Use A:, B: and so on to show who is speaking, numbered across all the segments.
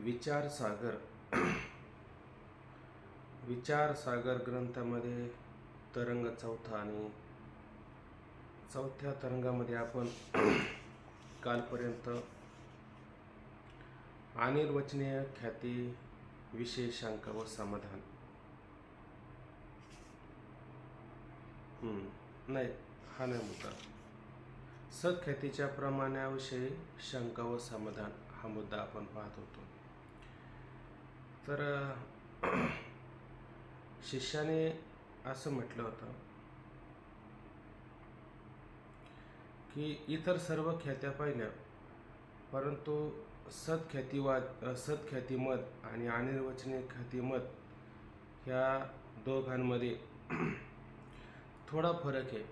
A: विचारसागर विचारसागर ग्रंथामध्ये तरंग चौथा आणि चौथ्या तरंगामध्ये आपण कालपर्यंत अनिर्वचनीय ख्याती विशेषांक व समाधान नाही हा नाही मुद्दा. सत्ख्यातीच्या प्रमाणाविषयी शंका व समाधान हा मुद्दा आपण पाहत होतो. तर शिष्याने असं म्हटलं होतं की इतर सर्व ख्यात्या पाहिल्या, परंतु सत्ख्यातिमत आणि अनिर्वचनीय ख्यातिमत ह्या दोघांमध्ये थोडा फरक आहे.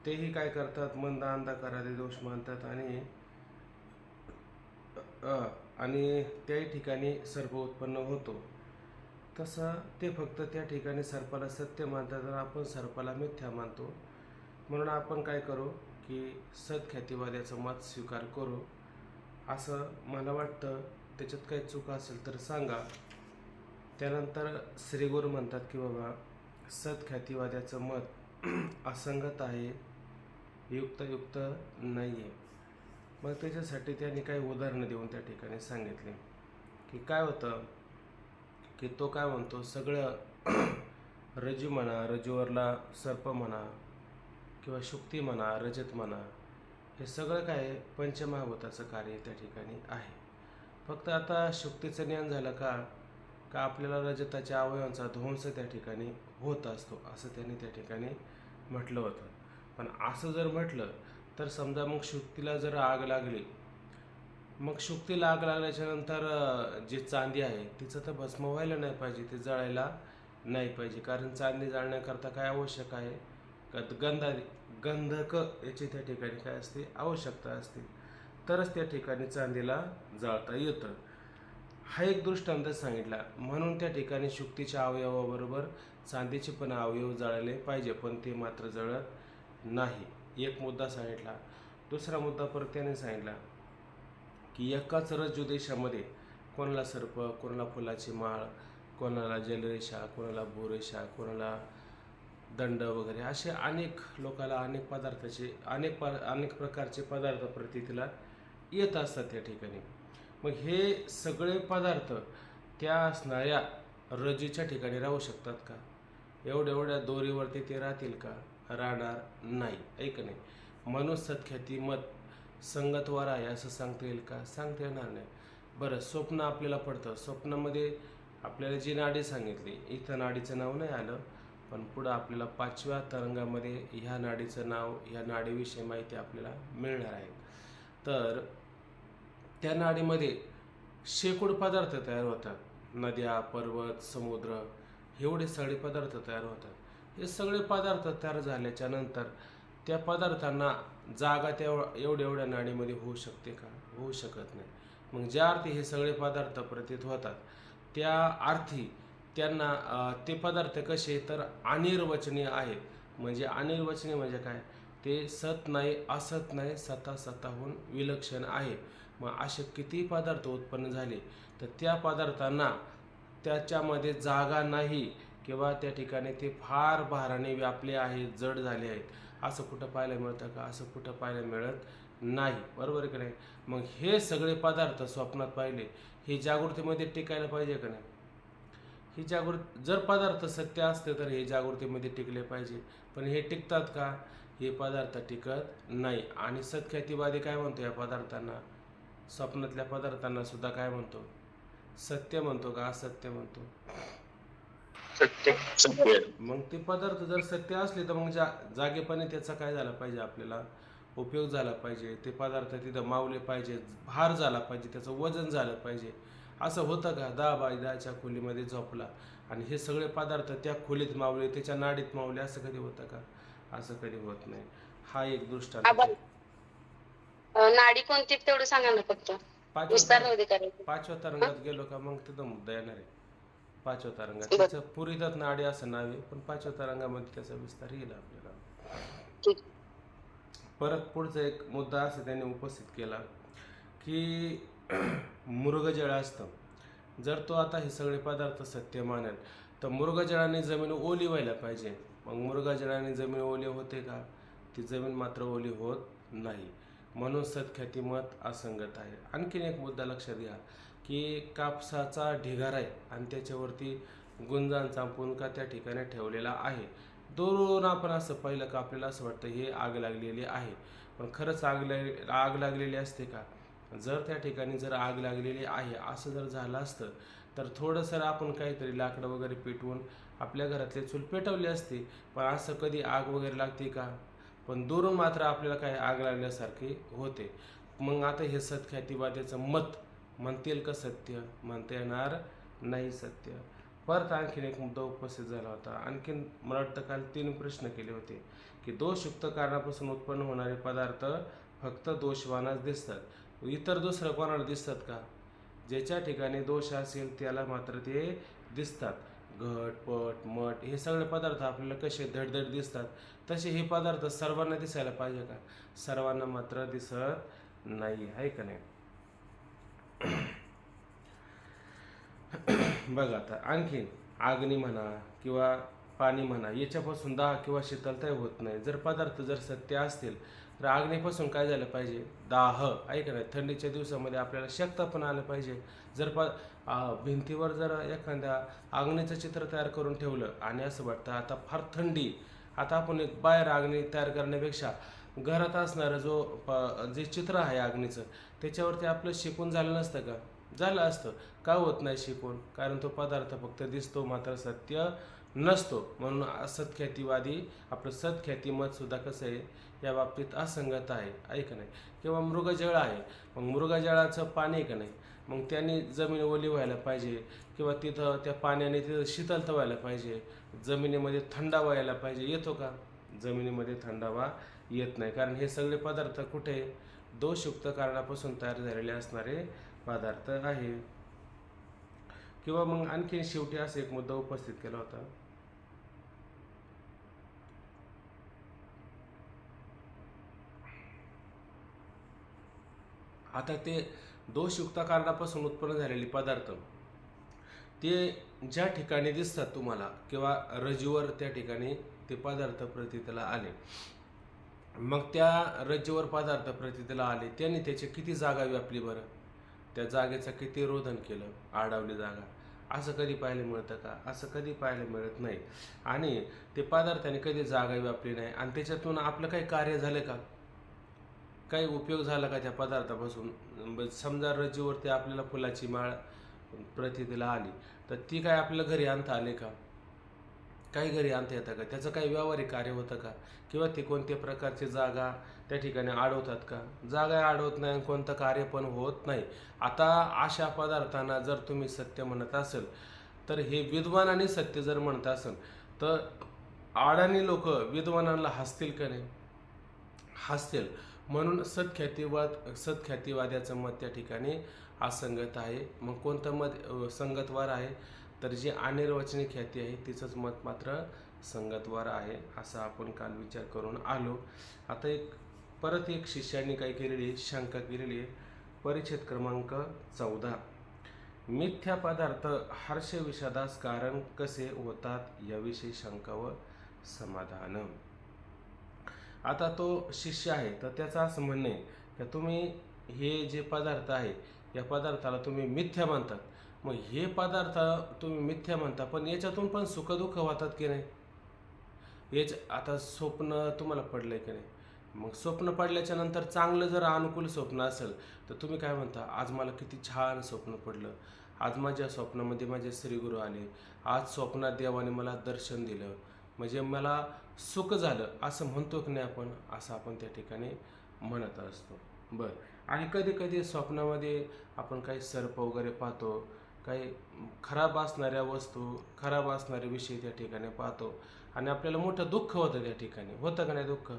A: तेही काय करतात, मंद अंधकाराचे दोष मानतात आणि त्याही ठिकाणी सर्प उत्पन्न होतो. तसं ते फक्त त्या ठिकाणी सर्पाला सत्य मानतात आणि आपण सर्पाला मिथ्या मानतो. म्हणून आपण काय करू की सत्ख्यातीवाद्याचं मत स्वीकार करू असं मला वाटतं. त्याच्यात काही चूक असेल तर सांगा. त्यानंतर श्रीगुरू म्हणतात की बाबा सत्ख्यातीवाद्याचं मत असंगत आहे, युक्त नाही आहे. मग त्याच्यासाठी त्यांनी काही उदाहरणं देऊन त्या ठिकाणी सांगितले की काय होतं की तो काय म्हणतो, सगळं रज्जू म्हणा, रज्जूवरला सर्प म्हणा किंवा शुक्ती म्हणा, रजत म्हणा, हे सगळं काय पंचमहाभूताचं कार्य त्या ठिकाणी आहे. फक्त आता शुक्तीचं ज्ञान झालं का आपल्याला रजताच्या अवयवांचा ध्वंस त्या ठिकाणी होत असतो असं त्यांनी त्या ठिकाणी म्हटलं होतं. पण असं जर म्हटलं तर समजा मग शुक्तीला जर आग लागली, मग शुक्तीला आग लागल्याच्या नंतर जी चांदी आहे तिचं तर भस्म व्हायला नाही पाहिजे, ते जळायला नाही पाहिजे. कारण चांदी जाळण्याकरता काय आवश्यक आहे, गंधक याची त्या ठिकाणी काय असते, आवश्यकता असते. तरच त्या ठिकाणी चांदीला जाळता येतं. हा एक दृष्टांत सांगितला. म्हणून त्या ठिकाणी शुक्तीच्या अवयवाबरोबर चांदीचे पण अवयव जाळले पाहिजे, पण ते मात्र जळत नाही. एक मुद्दा सांगितला. दुसरा मुद्दा परत त्याने सांगितला की एकाच रज्जू देशामध्ये कोणाला सर्प, कोणाला फुलाची माळ, कोणाला जलरेषा, कोणाला भूरेषा, कोणाला दंड वगैरे असे अनेक लोकाला अनेक पदार्थाचे अनेक प्रकारचे पदार्थ प्रतीतीला येत असतात त्या ठिकाणी. मग हे सगळे पदार्थ त्या असणाऱ्या रज्जूच्या ठिकाणी राहू शकतात का? एवढ्या दोरीवरती ते राहतील का? राहणार नाही, ऐक नाही. म्हणून सत्ख्याती मत संगतवार आहे असं सांगता येईल का? सांगता येणार नाही. बरं, स्वप्न आपल्याला पडतं. स्वप्नामध्ये आपल्याला जी नाडी सांगितली, इथं नाडीचं नाव नाही आलं, पण पुढं आपल्याला 5व्या तरंगामध्ये ह्या नाडीचं नाव, ह्या नाडीविषयी माहिती आपल्याला मिळणार आहे. तर त्या नाडीमध्ये शेकडो पदार्थ तयार होतात. नद्या, पर्वत, समुद्र, एवढे सगळे पदार्थ तयार होतात. हे सगळे पदार्थ तयार झाल्याच्या नंतर त्या पदार्थांना जागा त्या एवढ्या नाडीमध्ये होऊ शकते का? होऊ शकत नाही. मग ज्या अर्थी हे सगळे पदार्थ प्रतीत होतात त्या अर्थी त्यांना ते पदार्थ कसे तर अनिर्वचनीय आहेत. म्हणजे अनिर्वचनीय म्हणजे काय? ते सत नाही, असत नाही, स्वतःहून विलक्षण आहे. मग असे किती पदार्थ उत्पन्न झाले तर त्या पदार्थांना त्याच्यामध्ये जागा नाही किंवा त्या ठिकाणी ते फार भाराने व्यापले आहेत, जड झाले आहेत, असं कुठं पाहायला मिळतं का? असं कुठं पाहायला मिळत नाही. बरोबर की नाही? मग हे सगळे पदार्थ स्वप्नात पाहिले, हे जागृतीमध्ये टिकायला पाहिजे का नाही? ही जर पदार्थ सत्य असते तर हे जागृतीमध्ये टिकले पाहिजे. पण हे टिकतात का? हे पदार्थ टिकत नाही. आणि सत्ख्यातीवादी काय म्हणतो या पदार्थांना? स्वप्नातल्या पदार्थांना सुद्धा काय म्हणतो? सत्य म्हणतो का असत्य म्हणतो?
B: सत्य.
A: मग ते पदार्थ जर सत्य असले तर मग जागेपणे त्याचा काय झाला पाहिजे, आपल्याला उपयोग झाला पाहिजे. ते पदार्थ तिथं मावले पाहिजे, भार झाला पाहिजे, त्याचं वजन झालं पाहिजे. असं होतं का? 10x10च्या खोलीमध्ये झोपला आणि हे सगळे पदार्थ त्या खोलीत मावले, त्याच्या नाडीत मावले, असं कधी होतं का? असं कधी होत नाही. हा एक दृष्टांत आहे.
B: नाडी कोणती तेवढं सांगा ना फक्त.
A: पाचव्या तरंगात गेलो का मग तिथं मुद्दा येणार आहे. 5व्या तरंगात तिचं पुरीतात नाडी असं नाव आहे, पण 5व्या तरंगामध्ये त्याचा विस्तार येईल आपल्याला. परत पुढचा एक मुद्दा असं त्यांनी उपस्थित केला की मृगजळ असतं. जर तो आता हे सगळे पदार्थ सत्य मानेल तर मृगजळाने जमीन ओली व्हायला पाहिजे. मग मृगजळाने जमीन ओली होते का? ती जमीन मात्र ओली होत नाही. म्हणून सत्ख्याती मत असंगत आहे. आणखीन एक मुद्दा लक्षात घ्या की कापसाचा ढिगारा आहे आणि त्याच्यावरती गुंजांचा पुणका त्या ठिकाणी ठेवलेला आहे. दुरून आपण असं पाहिलं का आपल्याला असं वाटतं हे आग लागलेली आहे, पण खरंच आग लागलेली असते का? जर त्या ठिकाणी जर आग लागलेली आहे असं जर झालं असतं तर थोडंसं आपण काहीतरी लाकडं वगैरे पेटवून आपल्या घरातले चूल पेटवली असते. पण असं कधी आग वगैरे लागते का? पण दुरून मात्र आपल्याला काय आग लागल्यासारखे होते. मग आता हे सत्ख्यातीवाद्याचं मत म्हणतील का सत्य? म्हणता येणार नाही सत्य. परत आणखीन एक मुद्दा उपस्थित झाला होता. आणखीन मला वाटतं काल 3 प्रश्न केले होते की दोषयुक्त कारणापासून उत्पन्न होणारे पदार्थ फक्त दोषवानाच दिसतात, इतर दुसरं कोणाला दिसतात का? ज्याच्या ठिकाणी दोष असेल त्याला मात्र ते दिसतात. घट, पट, मठ हे सगळे पदार्थ आपल्याला कसे धडधड दिसतात, तसे हे पदार्थ सर्वांना दिसायला पाहिजे का? सर्वांना मात्र दिसत नाही, आहे का नाही? बघा आता आणखीन अग्नी म्हणा किंवा पाणी म्हणा, याच्यापासून दाह किंवा शीतलता होत नाही. जर पदार्थ जर सत्य असतील तर अग्नीपासून काय झालं पाहिजे? दाह, आहे का नाही? थंडीच्या दिवसामध्ये आपल्याला शकता पण आलं पाहिजे. जर भिंतीवर जर एखाद्या अग्नीचं चित्र तयार करून ठेवलं आणि असं वाटतं आता फार थंडी, आता आपण एक बाहेर अग्नी तयार करण्यापेक्षा घरात असणारं जे चित्र आहे अग्नीचं त्याच्यावरती आपलं शिकून झालं नसतं का? झालं असतं. का होत नाही शिकून? कारण तो पदार्थ फक्त दिसतो मात्र सत्य नसतो. म्हणून असत्ख्यातीवादी आपलं सत्ख्याती मत सुद्धा कसं आहे या बाबतीत असंगत आहे, का नाही? किंवा मृगजळ आहे, मग मृगजळाचं पाणी का नाही, मग त्याने जमीन ओली व्हायला पाहिजे किंवा तिथं त्या पाण्याने तिथं शीतलता व्हायला पाहिजे, जमिनीमध्ये थंडावा यायला पाहिजे. येतो का? जमिनीमध्ये थंडावा येत नाही. कारण हे सगळे पदार्थ कुठे? दोषयुक्त कारणापासून तयार झालेले असणारे पदार्थ आहे. किंवा मग आणखीन शेवटी असा एक मुद्दा उपस्थित केला होता. आता ते दोषयुक्त कारणापासून उत्पन्न झालेले पदार्थ ते ज्या ठिकाणी दिसतात तुम्हाला किंवा रज्जूवर त्या ठिकाणी ते पदार्थ प्रतीला आले, मग त्या रज्जूवर पदार्थ प्रतीला आले त्याने त्याची किती जागा व्यापली बरं? त्या जागेचं किती रोधन केलं? आडावली जागा. असं कधी पाहायला मिळतं का? असं कधी पाहायला मिळत नाही. आणि ते पदार्थाने कधी जागा व्यापली नाही आणि त्याच्यातून आपलं काही कार्य झालं का? काही उपयोग झाला का त्या पदार्थापासून? समजा रज्जूवरती आपल्याला फुलाची माळ प्रतीला आली तर ती काय आपल्याला घरी आणता आले का? काही घरी आणता येतं का? त्याचं काही व्यावहारिक कार्य होतं का? किंवा ते कोणत्या प्रकारची जागा त्या ठिकाणी अडवतात का? जागा अडवत नाही आणि कोणतं कार्य पण होत नाही. आता अशा पदार्थांना जर तुम्ही सत्य म्हणत असेल तर हे विद्वानांनी सत्य जर म्हणत असेल तर अडाणी लोक विद्वानांना हसतील का नाही? हसतील. म्हणून सत्ख्यातीवाद्याचं मत त्या ठिकाणी असंगत आहे. मग कोणतं मत संगतवार आहे? तर जी अनिर्वचनीय ख्याती आहे तिचंच मत मात्र संगतवार आहे, असा आपण काल विचार करून आलो. आता परत एक शिष्याने काय केलेली शंका केलेली आहे. परिच्छेद क्रमांक 14, मिथ्या पदार्थ हर्ष विषादास कारण कसे होतात याविषयी शंका व समाधान. आता तो शिष्य आहे तर त्याचं असं म्हणणं आहे की तुम्ही हे जे पदार्थ आहे या पदार्थाला तुम्ही मिथ्या म्हणतात. मग हे पदार्थ तुम्ही मिथ्या म्हणता पण याच्यातून पण सुखदुःख होतात की नाही? आता स्वप्न तुम्हाला पडलंय की नाही? मग स्वप्न पडल्याच्या नंतर चांगलं जर अनुकूल स्वप्न असेल तर तुम्ही काय म्हणता? आज मला किती छान स्वप्न पडलं, आज माझ्या स्वप्नामध्ये माझे श्रीगुरू आले, आज स्वप्नात देवाने मला दर्शन दिलं, म्हणजे मला सुख झालं, असं म्हणतो की नाही आपण? असं आपण त्या ठिकाणी म्हणत असतो. बरं. आणि कधी कधी स्वप्नामध्ये आपण काही सर्प वगैरे पाहतो, काही खराब असणाऱ्या वस्तू, खराब असणारे विषय त्या ठिकाणी पाहतो आणि आपल्याला मोठं दुःख होतं त्या ठिकाणी. होतं का नाही दुःख?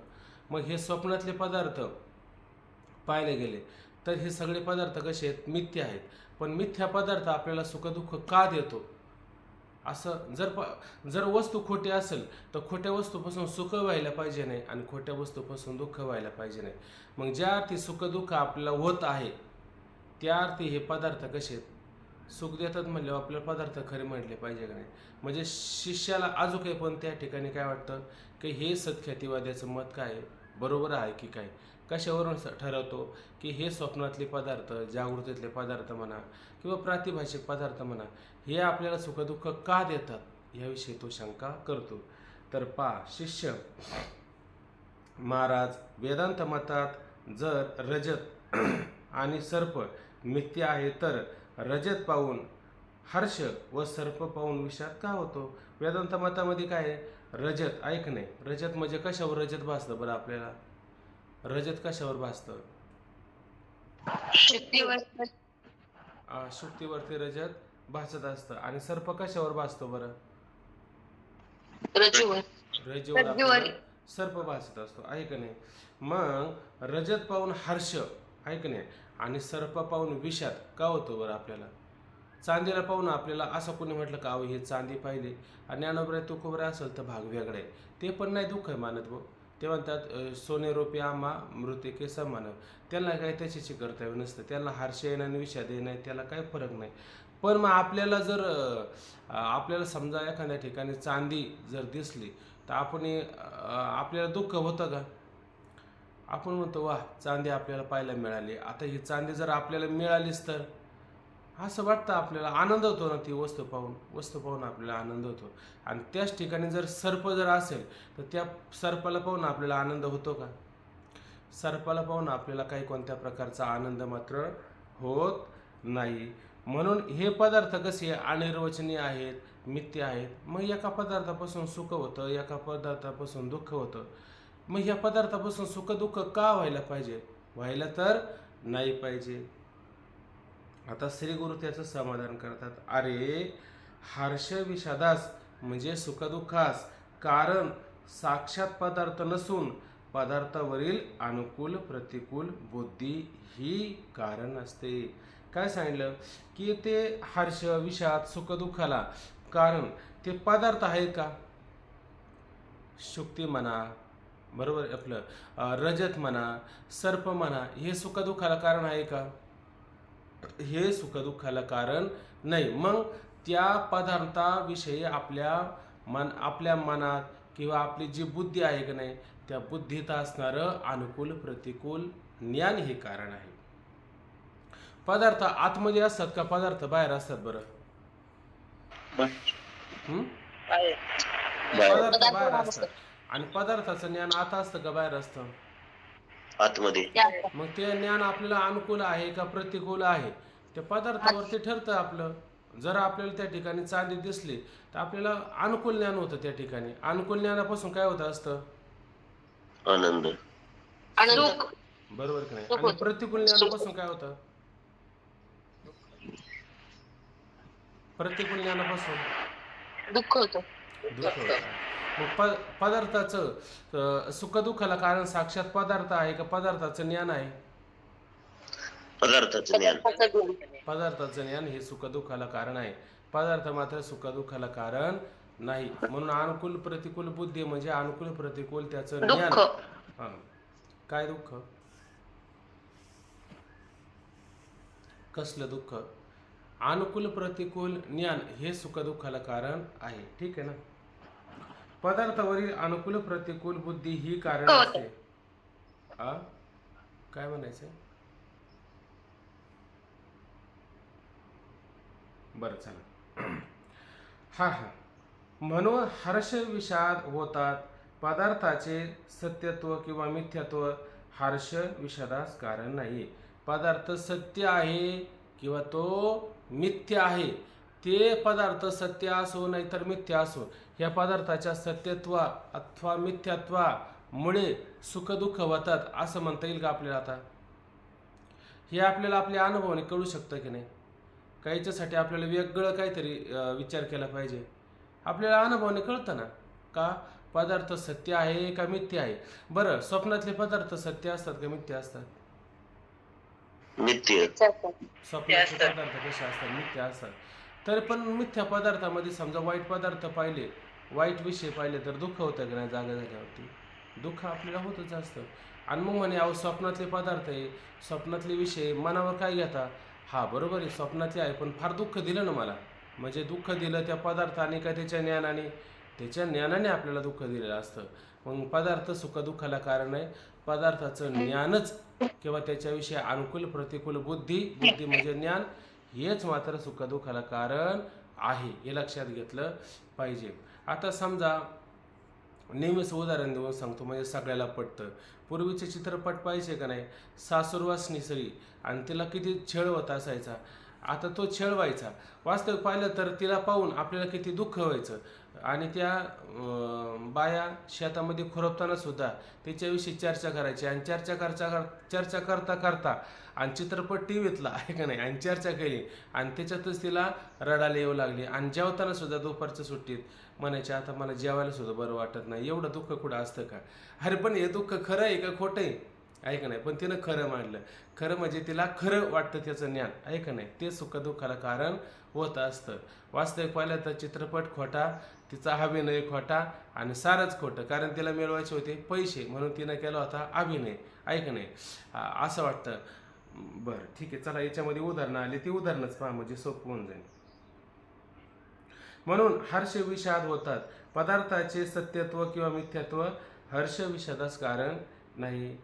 A: मग हे स्वप्नातले पदार्थ पाहायला गेले तर हे सगळे पदार्थ कसे आहेत? मिथ्या आहेत. पण मिथ्या पदार्थ आपल्याला सुखदुःख का देतो? असं जर वस्तू खोटी असेल तर खोट्या वस्तूपासून सुख व्हायला पाहिजे नाही आणि खोट्या वस्तूपासून दुःख व्हायला पाहिजे नाही. मग ज्या अर्थी सुखदुःख आपल्याला होत आहे त्या अर्थी हे पदार्थ कसे आहेत? सुख देतात म्हणल्यावर आपल्याला पदार्थ खरे म्हटले पाहिजे का नाही. म्हणजे शिष्याला अजून काही पण त्या ठिकाणी काय वाटतं की हे सत्ख्यातीवाद्याचं मत काय आहे, बरोबर आहे की काय. कशावरून ठरवतो की हे स्वप्नातले पदार्थ, जागृतीतले पदार्थ म्हणा किंवा प्रातिभाषिक पदार्थ म्हणा, हे आपल्याला सुखदुःख का देतात याविषयी तो शंका करतो. तर शिष्य महाराज, वेदांत मतात जर रजत आणि सर्प मिथ्य आहे तर रजत पाहून हर्ष व सर्प पाहून विषाद का होतो. वेदांत मतामध्ये काय आहे, रजत ऐक नाही, रजत म्हणजे कशावर रजत भासतं बरं आपल्याला, रजत कशावर भासतं,
B: शुद्धीवर
A: शुक्तीवरती रजत भासत असतं. आणि सर्प कशावर भासतो बरं,
B: रज्जूवर
A: रजेवर आपल्याला सर्प भासत असतो आहे का नाही. मग रजत पाहून हर्ष आहे का नाही आणि सर्प पाहून विषाद का होतो बरं आपल्याला. चांदीला पाहून आपल्याला असं कोणी म्हटलं का हे चांदी पाहिली आणि ज्ञानोबराय तुकोबरे असेल तर भाग वेगळा आहे, ते पण नाही दुःख आहे मानत भाऊ. ते म्हणतात सोने रोपे आम्हा मृतिके समान, त्यांना काही त्याच्याशी कर्तव्य नसतं, त्यांना हर्ष येणं आणि विषाद येणं त्याला काही फरक नाही. पण मग आपल्याला जर आपल्याला समजा एखाद्या ठिकाणी चांदी जर दिसली तर आपण आपल्याला दुःख होतं का. आपण म्हणतो वा चांदी आपल्याला पाहायला मिळाली, आता ही चांदी जर आपल्याला मिळालीच तर असं वाटतं, आपल्याला आनंद होतो ना, ती वस्तू पाहून आपल्याला आनंद होतो. आणि त्याच ठिकाणी जर सर्प जर असेल तर त्या सर्पाला पाहून आपल्याला आनंद होतो का. सर्पाला पाहून आपल्याला काही कोणत्या प्रकारचा आनंद मात्र होत नाही. म्हणून हे पदार्थ कसे अनिर्वचनीय आहेत, मिथ्य आहेत. मग एका पदार्थापासून सुख होतं, एका पदार्थापासून दुःख होतं. मग या पदार्थापासून सुख दुःख का व्हायला पाहिजे, व्हायला तर नाही पाहिजे. आता श्री गुरु त्याचं समाधान करतात, अरे हर्ष विषादास म्हणजे सुखदुःखास कारण साक्षात पदार्थ नसून पदार्थावरील अनुकूल प्रतिकूल बुद्धी ही कारण असते. काय सांगितलं की ते हर्ष विषाद सुखदुःखाला कारण ते पदार्थ आहे का, शुक्ती म्हणा, बरोबर आपलं रजत म्हणा, सर्प म्हणा, हे सुखदुःखाला कारण आहे का, हे सुखदुःखाला कारण नाही. मग त्या पदार्थाविषयी आपल्या मनात किंवा आपली जी बुद्धी आहे की नाही, त्या बुद्धीत असणारं अनुकूल प्रतिकूल ज्ञान हे कारण आहे. पदार्थ आतमध्ये असतात का पदार्थ बाहेर असतात बरं. पदार्थ बाहेर असतात आणि पदार्थाचं ज्ञान आत असतं का बाहेर असतं,
C: आतमध्ये.
A: मग ते ज्ञान आपल्याला अनुकूल आहे का प्रतिकूल आहे त्या पदार्थावरती ठरतं आपलं. जर आपल्याला त्या ठिकाणी चांदी दिसली तर आपल्याला अनुकूल ज्ञान होतं, त्या ठिकाणी अनुकूल ज्ञानापासून काय होत असतं,
C: आनंद.
A: बरोबर की नाही. आणि प्रतिकूल ज्ञानापासून काय होतं, प्रतिकूल ज्ञानापासून
B: दुःख होतं.
A: मग पदार्थाचं सुखदुःखाला कारण साक्षात पदार्थ आहे का पदार्थाचं ज्ञान आहे,
C: पदार्थाचं ज्ञान.
A: पदार्थाचं ज्ञान हे सुखदुःखाला कारण आहे, पदार्थ मात्र सुखदुःखाला कारण नाही. म्हणून अनुकूल प्रतिकूल बुद्धी म्हणजे अनुकूल प्रतिकूल त्याचं ज्ञान. हा काय दुःख, कसलं दुःख, अनुकूल प्रतिकूल ज्ञान हे सुखदुःखाला कारण आहे. ठीक आहे ना. पदार्थावरील अनुकूल प्रतिकूल बुद्धी ही कारण असते. काय म्हणायचं, बरं चला. हा म्हणून हर्ष विषाद होतात. पदार्थाचे सत्यत्व किंवा मिथ्यात्व हर्ष विषादास कारण नाही. पदार्थ सत्य आहे किंवा तो मिथ्य आहे, ते पदार्थ सत्य असो नाहीतर मिथ्या असो, या पदार्थाच्या सत्यत्व अथवा मिथ्यात्वामुळे सुखदुःख होतात असं म्हणता येईल का आपल्याला. आता हे आपल्याला आपल्या अनुभवाने कळू शकतं की नाही. काहीच्यासाठी आपल्याला वेगळं काहीतरी विचार केला पाहिजे. आपल्याला अनुभवाने कळतं ना का पदार्थ सत्य आहे का मिथ्य आहे. बरं स्वप्नातले पदार्थ सत्य असतात का मिथ्य असतात,
C: नित्य.
A: स्वप्नातले पदार्थ कसे असतात, मिथ्य असतात. तरी पण मिथ्या पदार्थामध्ये समजा वाईट पदार्थ पाहिले, वाईट विषय पाहिले तर दुःख होतं की नाही, जागा झाल्यावरती दुःख आपल्याला होतच असतं. आणि मग म्हणे अहो स्वप्नातले पदार्थ आहे, स्वप्नातले विषय मनावर काय घेता, हा बरोबर आहे, स्वप्नातले आहे, पण फार दुःख दिलं ना मला. म्हणजे दुःख दिलं त्या पदार्थाने का त्याच्या ज्ञानाने? त्याच्या ज्ञानाने आपल्याला दुःख दिलेलं असतं. मग पदार्थ सुखदुःखाला कारण आहे. पदार्थाचं ज्ञानच किंवा त्याच्याविषयी अनुकूल प्रतिकूल बुद्धी, बुद्धी म्हणजे ज्ञान, हेच मात्र सुखदुःखाला कारण आहे, हे लक्षात घेतलं पाहिजे. आता समजा नेहमीच उदाहरण देऊन सांगतो म्हणजे सगळ्याला पटतं. पूर्वीचे चित्रपट पाहिजे का नाही? सासुरवास निसरी आणि तिला किती छळ होत असायचा. आता तो छळ व्हायचा. वास्तविक पाहिलं तर तिला पाहून आपल्याला किती दुःख व्हायचं. आणि त्या बाया शेतामध्ये खुरपताना सुद्धा तिच्याविषयी चर्चा करायची आणि चर्चा करता करता आणि चित्रपट टी व्हीतला आहे का नाही आणि चर्चा केली आणि त्याच्यातच तिला रडायला येऊ लागली. आणि जेवताना सुद्धा दुपारच्या सुट्टीत म्हणायचे आता मला जेवायला सुद्धा बरं वाटत नाही. एवढं दुःख कुठं असतं का? अरे पण हे दुःख खरं आहे का खोटं आहे? आहे का नाही? पण तिनं खरं मांडलं. खरं म्हणजे तिला खरं वाटतं त्याचं ज्ञान, आहे का नाही? ते सुखदुःखाला कारण होत असतं. वास्तविक पाहिलं तर चित्रपट खोटा, तिचा अभिनय खोटा आणि सारंच खोटं. कारण तिला मिळवायचे होते पैसे म्हणून तिनं केला होता अभिनय, आहे का नाही? असं वाटतं. बरं ठीक आहे, चला याच्यामध्ये उदाहरणं आली, ती उदाहरणच पहा म्हणजे सोपं होऊन जाईल. म्हणून हर्ष विषाद होतात. पदार्थाचे सत्यत्व किंवा मिथ्यात्व हर्ष विषादास कारण नाही.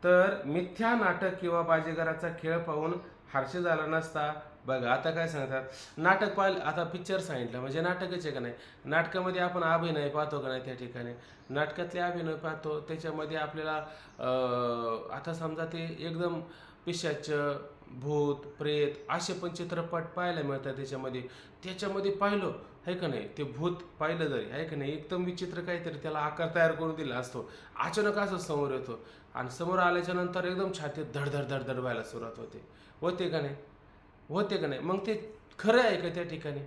A: तर मिथ्या नाटक किंवा बाजीगराचा खेळ पाहून हर्ष झाला नसता. बघा आता काय सांगतात, नाटक पाहिलं, आता पिक्चर सांगितलं म्हणजे नाटकच आहे का नाही? नाटकामध्ये आपण अभिनय पाहतो का नाही? त्या ठिकाणी नाटकातले अभिनय पाहतो, त्याच्यामध्ये आपल्याला आता समजा ते एकदम पिशाच, भूत प्रेत असे पण चित्रपट पाहायला मिळतात. त्याच्यामध्ये पाहिलं आहे का नाही, ते भूत पाहिलं जरी आहे का नाही, एकदम विचित्र काहीतरी त्याला आकार तयार करून दिला असतो. अचानक असं समोर येतो आणि समोर आल्याच्या नंतर एकदम छातीत धडधड धडधड व्हायला सुरुवात होते. होते का नाही? होते का नाही? मग ते खरं आहे का त्या ठिकाणी?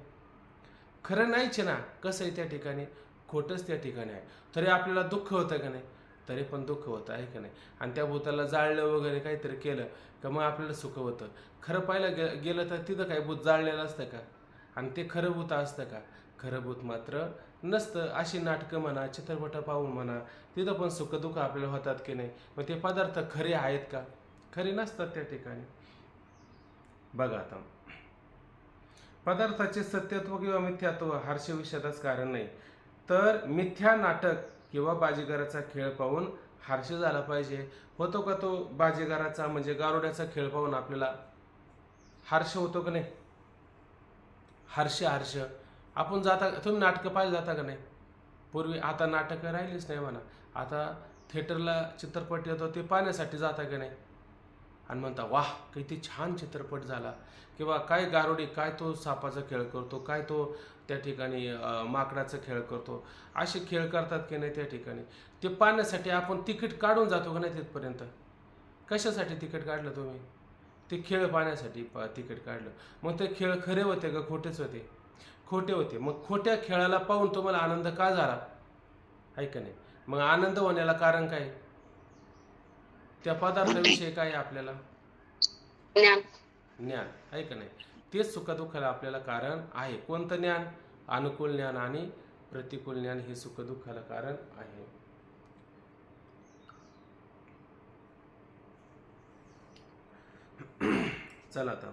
A: खरं नाहीच ना. कसं आहे त्या ठिकाणी? खोटंच त्या ठिकाणी आहे. तरी आपल्याला दुःख होतं का नाही? तरी पण दुःख होतं, आहे का नाही? आणि त्या भूताला जाळलं वगैरे काहीतरी केलं का मग आपल्याला सुख होतं. खरं पाहिलं गेलं तर तिथं काही भूत जाळलेलं असतं का? आणि ते खरं भूत असतं का? खरं भूत मात्र नसतं. अशी नाटकं म्हणा, चित्रपट पाहून म्हणा, तिथं पण सुखदुःख आपल्याला होतात की नाही? मग ते पदार्थ खरे आहेत का? खरे नसतात त्या ठिकाणी. बघा आता, पदार्थाचे सत्यत्व किंवा मिथ्यात्व हर्ष विषादास कारण नाही. तर मिथ्या नाटक किंवा बाजीगराचा खेळ पाहून हर्ष झाला पाहिजे. होतो का तो बाजीगराचा म्हणजे गारुड्याचा खेळ पाहून आपल्याला हर्ष होतो का नाही? हर्ष हर्ष आपण जाता, तुम्ही नाटकं पाहायला जाता का नाही? पूर्वी, आता नाटकं राहिलीच नाही म्हणा. आता थिएटरला चित्रपट येतो ते पाहण्यासाठी जाता का नाही? आणि म्हणता वाह किती छान चित्रपट झाला, किंवा काय गारुडी, काय तो सापाचा खेळ करतो, काय तो त्या ठिकाणी माकडाचा खेळ करतो, असे खेळ करतात की नाही त्या ठिकाणी. ते पाहण्यासाठी आपण तिकीट काढून जातो का नाही तिथपर्यंत? कशासाठी तिकीट काढलं तुम्ही? ते खेळ पाहण्यासाठी तिकीट काढलं. मग ते खेळ खरे होते का खोटेच होते? खोटे होते. मग खोट्या खेळाला पाहून तुम्हाला आनंद का झाला? आहे का नाही? मग आनंद होण्याला कारण काय? त्या पदार्थाविषयी काय आहे आपल्याला?
B: ज्ञान.
A: ज्ञान, आहे का नाही? तेच सुखदुःखाला आपल्याला कारण आहे. कोणतं ज्ञान? अनुकूल ज्ञान आणि प्रतिकूल ज्ञान हे सुखदुःखाला कारण आहे. चला आता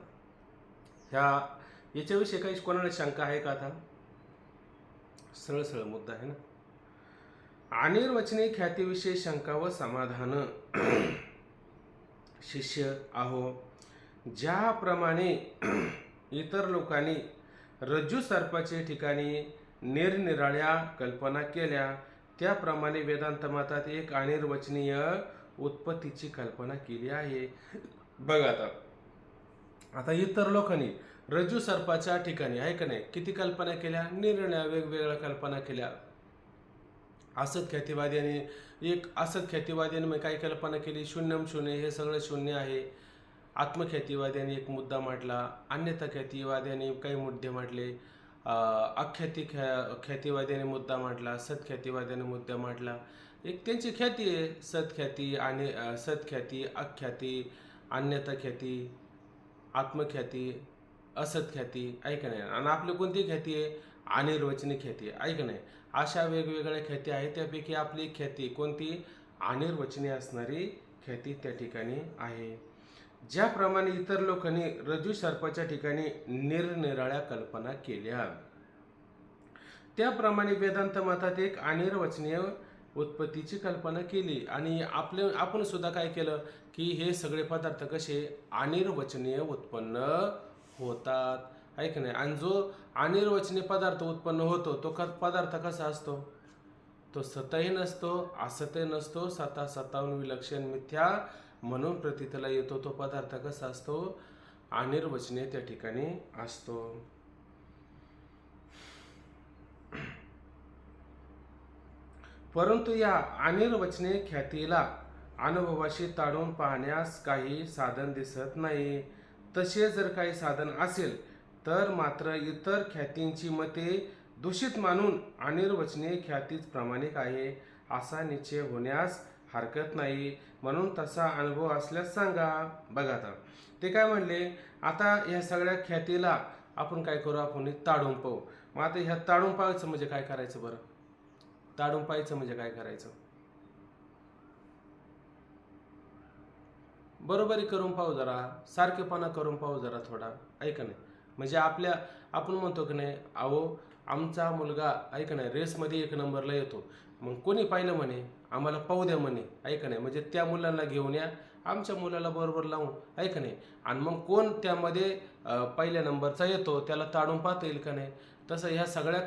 A: याच्याविषयी काही कोणाला शंका आहे का? आता सरळ सरळ मुद्दा आहे ना. अनिर्वचनीय ख्यातीविषयी शंका व समाधान. शिष्य आहो, ज्याप्रमाणे इतर लोकांनी रज्जू सर्पाचे ठिकाणी निरनिराळ्या कल्पना केल्या, त्याप्रमाणे वेदांत मतात एक अनिर्वचनीय उत्पत्तीची कल्पना केली आहे. बघ आता इतर लोकांनी रज्जू सर्पाच्या ठिकाणी आहे का नाही किती कल्पना केल्या? निरनिराळ्या वेगवेगळ्या कल्पना केल्या. असत ख्यातिवाद्याने मग काय कल्पना केली? शून्यम शून्य, हे सगळं शून्य आहे. आत्मख्यातिवाद्याने एक मुद्दा मांडला, अन्यथा ख्यातिवाद्याने काही मुद्दे मांडले, ख्यातिवाद्याने मुद्दा मांडला, सत्ख्यातिवाद्याने मुद्दा मांडला. एक त्यांची ख्याती आहे, सत्ख्याती आणि सत्ख्याती, अख्याती, अन्यथा ख्याती, आत्मख्याती, असत्ख्याती, ऐक नाही. आणि आपली कोणती ख्याती आहे? अनिर्वचनीय ख्याती, ऐक नाही. अशा वेगवेगळ्या ख्याती आहेत, त्यापैकी आपली ख्याती कोणती? अनिर्वचनीय असणारी ख्याती त्या ठिकाणी आहे. ज्याप्रमाणे इतर लोकांनी रज्जू सर्पाच्या ठिकाणी निरनिराळ्या कल्पना केल्या, त्याप्रमाणे वेदांत मतात एक अनिर्वचनीय उत्पत्तीची कल्पना केली. आणि आपण सुद्धा काय केलं की हे सगळे पदार्थ कसे अनिर्वचनीय उत्पन्न होतात, आहे की नाही. आणि जो अनिर्वचनीय पदार्थ उत्पन्न होतो तो पदार्थ कसा असतो, तो सतही नसतो, असतही नसतो, सताहून विलक्षण मिथ्या म्हणून प्रतीतला येतो. तो पदार्थ कसा असतो, अनिर्वचनीय त्या ठिकाणी असतो. परंतु या अनिर्वचनीय ख्यातीला अनुभवाशी ताडून पाहण्यास काही साधन दिसत नाही. तसे जर काही साधन असेल तर मात्र इतर ख्यातींची मते दूषित मानून अनिर्वचनीय ख्यातीच प्रामाणिक आहे असा निश्चय होण्यास हरकत नाही. म्हणून तसा अनुभव असल्यास सांगा. बघा आता ते काय म्हणले, आता ह्या सगळ्या ख्यातीला आपण काय करू, आपण ताडून पाहू. मग आता ह्या ताडून पाहायचं म्हणजे काय करायचं बरं, ताडून पाहायचं म्हणजे काय करायचं, बरोबरी करून पाहू, जरा सारखेपणा करून पाहू जरा थोडा, ऐका नाही. म्हणजे आपण म्हणतो की नाही, अहो आमचा मुलगा ऐका नाही रेसमध्ये 1 नंबरला येतो, मग कोणी पाहिलं म्हणे आम्हाला पाहू द्या म्हणे, ऐका नाही. म्हणजे त्या मुलांना घेऊन या, आमच्या मुलाला बरोबर लावून, ऐका नाही. आणि मग कोण त्यामध्ये पहिल्या नंबरचा येतो त्याला ताडून पाहता येईल का नाही. तसं ह्या सगळ्या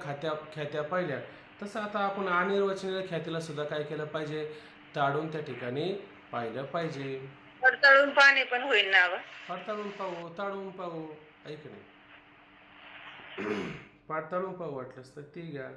A: ख्यात्या पाहिल्या, तसं आता आपण अनिर्वचनीय ख्यातीला सुद्धा काय केलं पाहिजे, ताडून त्या ठिकाणी पाहिलं पाहिजे.
D: पडताळून पाहणे पण होईल ना व?
A: पडताळून पाहू, ताडून पाहू, ऐक नाही. पडताळून पाहू वाटलंच तर ती घ्या.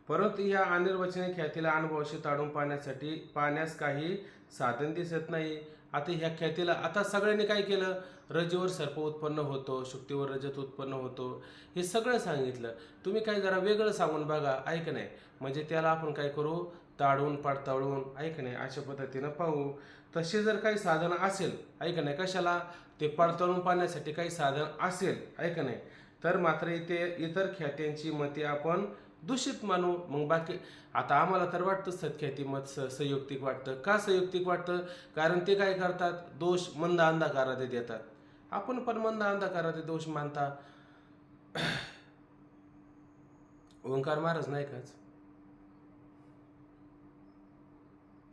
A: परंतु या अनिर्वचनीय ख्यातीला अनुभवाशी ताडून पाहण्यास काही साधन दिसत नाही. आता ह्या ख्यातीला आता सगळ्यांनी काय केलं, रजेवर सर्प उत्पन्न होतो, शुक्तीवर रजत उत्पन्न होतो, हे सगळं सांगितलं. तुम्ही काय जरा वेगळं सांगून बघा, ऐक नाही. म्हणजे त्याला आपण काय करू, ताडून पडताळून, ऐक नाही, अशा पद्धतीनं पाहू. तसे जर काही साधन असेल, ऐक नाही, कशाला ते पडताळून पाहण्यासाठी काही साधन असेल, ऐक नाही, तर मात्र इतर ख्यात्यांची मते आपण दूषित मानू. मग बाकी आता आम्हाला तर वाटतं सत्ख्याती मत संयुक्तिक वाटतं. का संयुक्तिक वाटतं, कारण ते काय करतात, दोष मंद अंधकारात देतात. आपण पण मंद अंधकारात दोष मानता. ओंकार महाराज नाही काच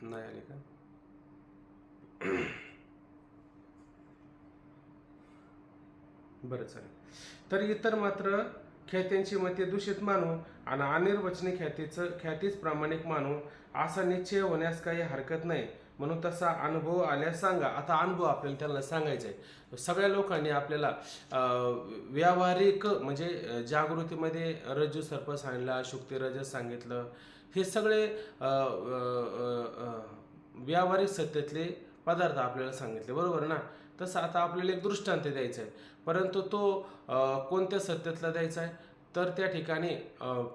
A: नाही आले का, बरं चालेल. तर इतर मात्र ख्यात्यांची मते दूषित मानू आणि अनिर्वचनीय ख्यातीच प्रामाणिक मानू असा निश्चय होण्यास काही हरकत नाही. म्हणून तसा अनुभव आल्यास सांगा. आता अनुभव आपल्याला त्यांना सांगायचा आहे. सगळ्या लोकांनी आपल्याला व्यावहारिक म्हणजे जागृतीमध्ये रज्जू सर्प सांगितला, शुक्ती रजत सांगितलं, हे सगळे व्यावहारिक सत्यातले पदार्थ आपल्याला सांगितले, बरोबर ना. तसं आता आपल्याला एक दृष्टांत द्यायचा आहे, परंतु तो कोणत्या सत्यातला द्यायचा आहे, तर त्या ठिकाणी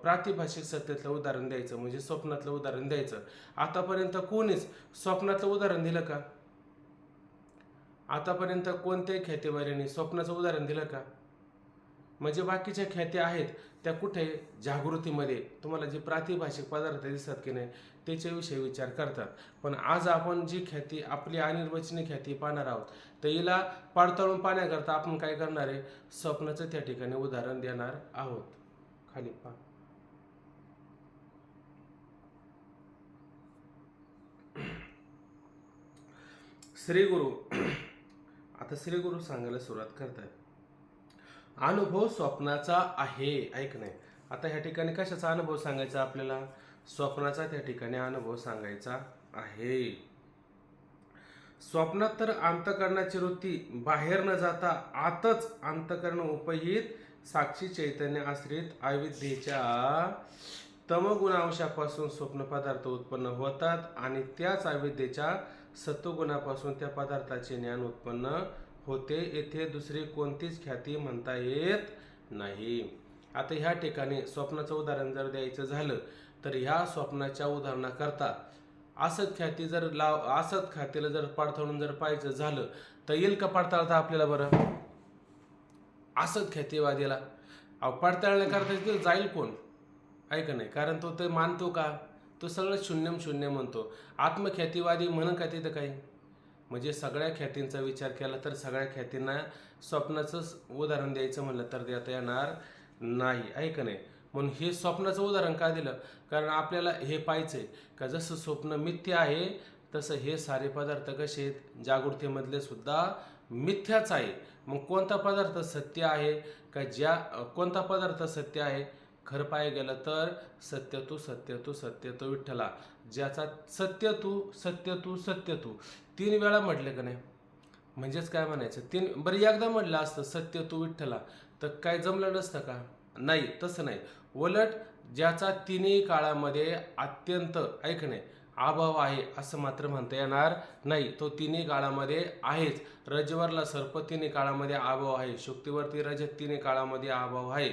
A: प्रातिभाषिक सत्यातलं उदाहरण द्यायचं, म्हणजे स्वप्नातलं उदाहरण द्यायचं. आतापर्यंत कोणीच स्वप्नातलं उदाहरण दिलं का, आतापर्यंत कोणत्याही ख्यातीवाल्याने स्वप्नाचं उदाहरण दिलं का. म्हणजे बाकीच्या ख्यात्या आहेत त्या कुठे जागृतीमध्ये तुम्हाला जे प्रातिभाषिक पदार्थ दिसतात की नाही त्याच्याविषयी विचार करतात. पण आज आपण जी ख्याती आपली अनिर्वचनीय ख्याती पाहणार आहोत, तर हिला पडताळून पाहण्याकरता आपण काय करणार आहे, स्वप्नाचं त्या ठिकाणी उदाहरण देणार आहोत. खाली पहा, श्रीगुरु आता श्रीगुरु सांगायला सुरुवात करतात. अनुभव स्वप्नाचा आहे, ऐक नाही. आता ह्या ठिकाणी कशाचा अनुभव सांगायचा आपल्याला, स्वप्नाचा त्या ठिकाणी अनुभव सांगायचा आहे. स्वप्नात तर अंतःकरणाची वृत्ती बाहेर न जाता आतच अंतःकरण उपहित साक्षी चैतन्य आश्रित अविद्येच्या तमगुणांशापासून स्वप्न पदार्थ उत्पन्न होतात आणि त्याच अविद्येच्या सत्वगुणापासून त्या पदार्थाचे ज्ञान उत्पन्न होते. येथे दुसरी कोणतीच ख्याती म्हणता येत नाही. आता ह्या ठिकाणी स्वप्नाचं उदाहरण जर द्यायचं झालं तर ह्या स्वप्नाच्या उदाहरणाकरता असत ख्यातीला जर पडताळून जर पाहायचं झालं तर येईल का पडताळता आपल्याला बरं, असत ख्यातीवादीला पडताळण्याकरता जाईल कोण, ऐक नाही. कारण तो ते मानतो का, तो सगळं शून्यम शून्य म्हणतो. आत्मख्यातीवादी म्हणून का तिथं काही म्हणजे सगळ्या ख्यातींचा विचार केला तर सगळ्या ख्यातींना स्वप्नाचंच उदाहरण द्यायचं म्हणलं तर देता येणार नाही, आहे का नाही. म्हणून हे स्वप्नाचं उदाहरण का दिलं, कारण आपल्याला हे पाहायचं आहे का जसं स्वप्न मिथ्य आहे तसं हे सारे पदार्थ कसे आहेत, जागृतीमधले सुद्धा मिथ्याच आहे. मग कोणता पदार्थ सत्य आहे का, कोणता पदार्थ सत्य आहे, खरं पाहायला गेलं तर सत्य तू सत्य तू सत्य तू विठ्ठला, ज्याचा सत्य तू सत्य तू सत्य तू 3 वेळा म्हटलं का नाही, म्हणजेच काय म्हणायचं, बरं एकदा म्हटलं असतं सत्य तू विठ्ठला तर काय जमलं नसतं का, नाही तसं नाही. उलट ज्याचा तिन्ही काळामध्ये अत्यंत ऐक नाही अभाव आहे असं मात्र म्हणता येणार नाही, तो तिन्ही काळामध्ये आहेच. रजवरला सर्प तिन्ही काळामध्ये अभाव आहे, शुक्तीवरती रजत तिन्ही काळामध्ये अभाव आहे,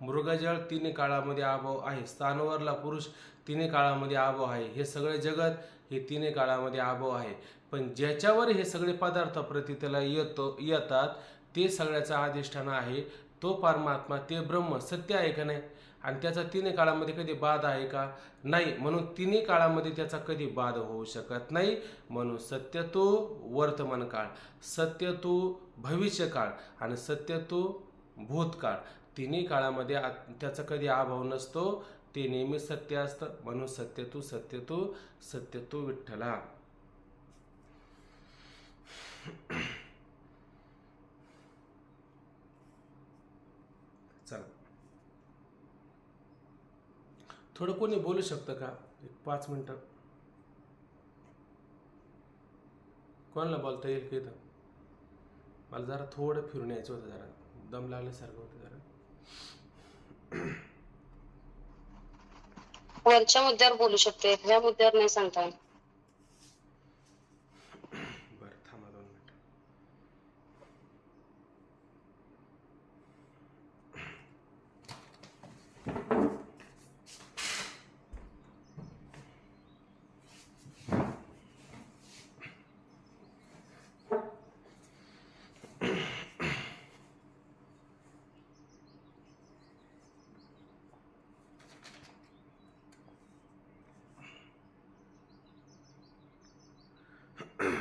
A: मृगजळ तिन्ही काळामध्ये अभाव आहे, स्थानवरला पुरुष तिन्ही काळामध्ये अभाव आहे, हे सगळे जगत हे तिन्ही काळामध्ये अभाव आहे. पण ज्याच्यावर हे सगळे पदार्थ प्रतीतेला येतात ते सगळ्याचा अधिष्ठान आहे तो परमात्मा, ते ब्रह्म सत्य आहे का नाही, आणि त्याचा तिन्ही काळामध्ये कधी बाध आहे का, नाही. म्हणून तिन्ही काळामध्ये त्याचा कधी बाध होऊ शकत नाही. म्हणून सत्य तो वर्तमान काळ, सत्य तो भविष्य काळ आणि सत्य तो भूतकाळ, तिन्ही काळामध्ये त्याचा कधी अभाव नसतो, ते नेहमी सत्य असतं. म्हणून सत्य तू सत्य तू सत्य तू विठ्ठला. चला थोडं कोणी बोलू शकतं का, 5 मिनिटं कोणाला बोलता येईल की, मला जरा थोडं फिरून यायचं होतं, जरा दम लागल्यासारखं होतं जरा.
B: वरच्या मुद्द्यावर बोलू शकते, ह्या मुद्द्यावर नाही सांगता येणार.
A: बरं थांबा 2 मिनिटं.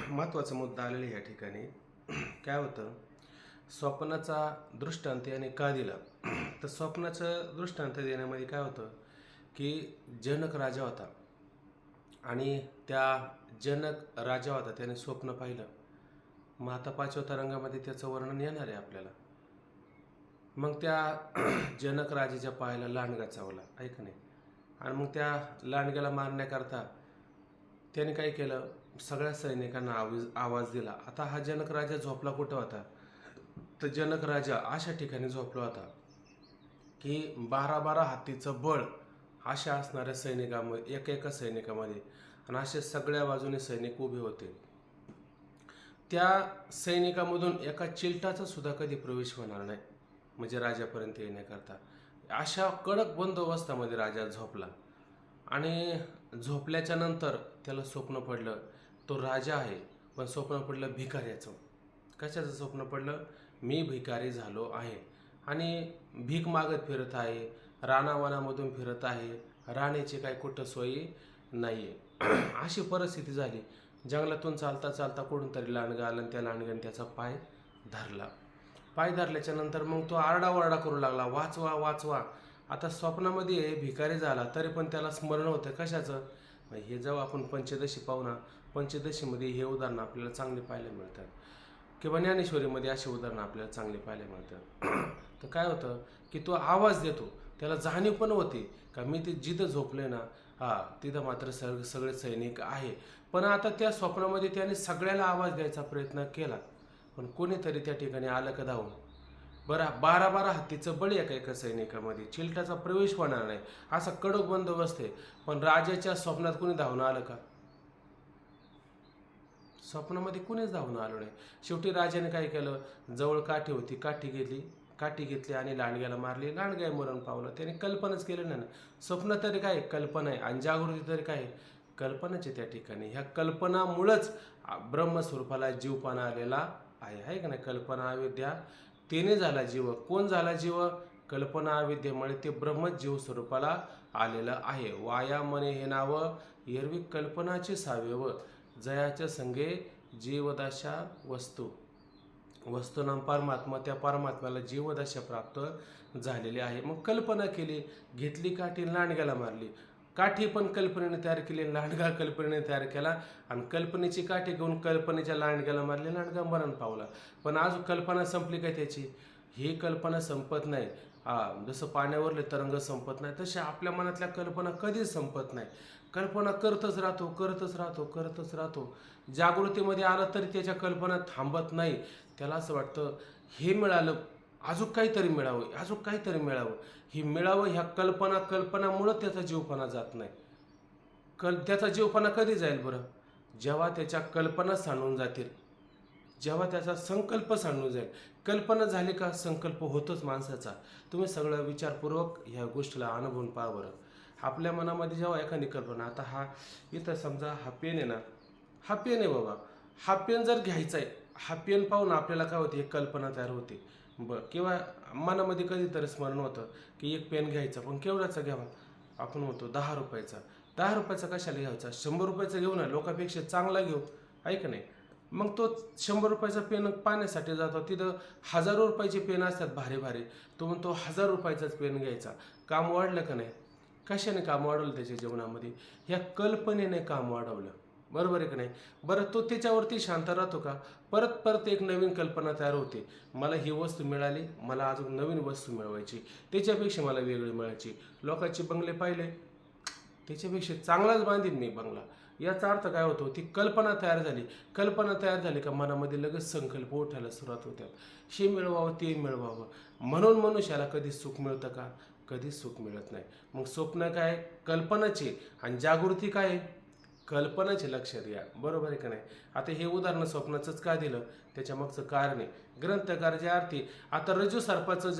A: महत्त्वाचा मुद्दा आलेला या ठिकाणी. काय होतं, स्वप्नाचा दृष्टांत याने का दिला, तर स्वप्नाचं दृष्टांत देण्यामध्ये काय होतं की जनक राजा होता आणि त्या जनक राजा होता त्याने स्वप्न पाहिलं. मग आता 5व्या तरंगामध्ये त्याचं वर्णन येणार आहे आपल्याला. मग त्या जनक राजाच्या पायाला लांडगा चावला, ऐक नाही, आणि मग त्या लांडग्याला मारण्याकरता त्याने काय केलं, सगळ्या सैनिकांना आवाज दिला. आता हा जनक राजा झोपला कुठं होता, तर जनक राजा अशा ठिकाणी झोपला होता की 12 हत्तीचं बळ अशा असणाऱ्या सैनिकामध्ये, एका सैनिकामध्ये, आणि असे सगळ्या बाजूने सैनिक उभे होते. त्या सैनिकामधून एका चिलटाचा सुद्धा कधी प्रवेश होणार नाही, म्हणजे राजापर्यंत येण्याकरता. अशा कडक बंदोबस्तामध्ये राजा झोपला. आणि झोपल्याच्या नंतर त्याला स्वप्न पडलं, तो राजा आहे पण स्वप्न पडलं भिकाऱ्याचं. कशाचं स्वप्न पडलं, मी भिकारी झालो आहे आणि भीक मागत फिरत आहे, रानावनामधून फिरत आहे, राहण्याची काय कुठं सोयी नाही आहे. अशी परिस्थिती झाली. जंगलातून चालता चालता कुठून तरी लांडगा आला आणि त्या लांडग्याने त्याचा पाय धरला. पाय धरल्याच्या नंतर मग तो आरडाओरडा करू लागला, वाचवा वाचवा. आता स्वप्नामध्ये भिकारी झाला तरी पण त्याला स्मरण होतं कशाचं, हे जेव्हा आपण पंचदशी पाहू ना, पंचदशीमध्ये हे उदाहरणं आपल्याला चांगले पाहायला मिळतात, किंवा ज्ञानेश्वरीमध्ये असे उदाहरणं आपल्याला चांगले पाहायला मिळतात. तर काय होतं की तो आवाज देतो, त्याला जाणीव पण होते का मी ते जिथं झोपले ना, तिथं मात्र सगळे सैनिक आहे. पण आता त्या स्वप्नामध्ये त्याने सगळ्याला आवाज द्यायचा प्रयत्न केला, पण कोणीतरी त्या ठिकाणी आलं का धावून. बरं 12 हत्तीचं बळ एका सैनिकामध्ये, चिलटाचा प्रवेश होणार नाही असा कडक बंदोबस्त आहे, पण राजाच्या स्वप्नात कोणी धावून आलं का, स्वप्नामध्ये कोणीच धावून आलो नाही. शेवटी राजाने काय केलं, जवळ काठी होती, काठी घेतली आणि लांडग्याला मारली, लांडग्या मरण पावलं. त्याने कल्पनाच केलं नाही ना. स्वप्न तरी काय कल्पना आहे आणि जागृती तरी काय कल्पनाच आहे. त्या ठिकाणी ह्या कल्पनामुळंच ब्रह्मस्वरूपाला जीवपणा आलेला आहे का नाही. कल्पना अविद्या तेने झाला जीव. कोण झाला जीव, कल्पना अविद्येमुळे ते ब्रह्मच जीव स्वरूपाला आलेलं आहे. वाया मने हे नाव एरवी कल्पनाचे सावेव, जयाच्या संगे जीवदशा वस्तू वस्तूनाम परमात्मा, त्या परमात्म्याला जीवदशा प्राप्त झालेली आहे. मग कल्पना केली, घेतली काठी लांडग्याला मारली. काठी पण कल्पनेने तयार केली, लांडगा कल्पनेने तयार केला आणि कल्पनेची काठी घेऊन कल्पनेच्या लांडग्याला मारली, लांडगा मरण पावला. पण आज कल्पना संपली काय त्याची? ही कल्पना संपत नाही. जसं पाण्यावरले तरंग संपत नाही, तसे आपल्या मनातल्या कल्पना कधीच संपत नाही. कल्पना करतच राहतो, करतच राहतो, करतच राहतो. जागृतीमध्ये आला तरी त्याच्या कल्पना थांबत नाही. त्याला असं वाटतं हे मिळालं, अजून काहीतरी मिळावं, अजून काहीतरी मिळावं. हे मिळावं ह्या कल्पनामुळं त्याचा जीवपणा जात नाही. त्याचा जीवपणा कधी जाईल बरं? जेव्हा त्याच्या कल्पना सांडून जातील, जेव्हा त्याचा संकल्प सांडून जाईल. कल्पना झाली का संकल्प होतोच माणसाचा. तुम्ही सगळं विचारपूर्वक ह्या गोष्टीला अनुभवून पहा बरं. आपल्या मनामध्ये जेव्हा एखादी कल्पना, आता हा इथं समजा हा पेन आहे ना, हा पेन आहे बाबा, हा पेन जर घ्यायचा आहे, हा पेन पाहून आपल्याला काय होते, एक कल्पना तयार होते. किंवा मनामध्ये कधीतरी स्मरण होतं की एक पेन घ्यायचा, पण केवढ्याचा घ्यावा? आपण म्हणतो 10 रुपयाचा. 10 रुपयाचा कशाला घ्यायचा? 100 रुपयाचा घेऊ ना, लोकांपेक्षा चांगला घेऊ, आहे का नाही? मग तो 100 रुपयाचा पेन पाण्यासाठी जातो, तिथं हजारो रुपयाचे पेन असतात भारी भारी. तो म्हणतो 1000 रुपयाचाच पेन घ्यायचा. काम वाढलं का नाही? कशाने काम वाढवलं त्याच्या जीवनामध्ये? ह्या कल्पनेने काम वाढवलं, बरोबर आहे का नाही? बरं, तो त्याच्यावरती शांत राहतो का? परत परत एक नवीन कल्पना तयार होते. मला ही वस्तू मिळाली, मला अजून नवीन वस्तू मिळवायची, त्याच्यापेक्षा मला वेगळी मिळायची. लोकांचे बंगले पाहिले, त्याच्यापेक्षा चांगलाच बांधीन मी बंगला. याचा अर्थ काय होतो? ती कल्पना तयार झाली. कल्पना तयार झाली का मनामध्ये लगेच संकल्प उठायला सुरुवात होतात. हे मिळवावं, ते मिळवावं. म्हणून मनुष्याला कधी सुख मिळतं का? कधीच सुख मिळत नाही. मग स्वप्न काय? कल्पनाचे. आणि जागृती काय? कल्पनाचे. लक्षात घ्या, बरोबर आहे का नाही? आता हे उदाहरण स्वप्नाचंच का दिलं? त्याच्या मागचं कारण आहे. ग्रंथकार जे अर्थी, आता रज्जू सर्पाचं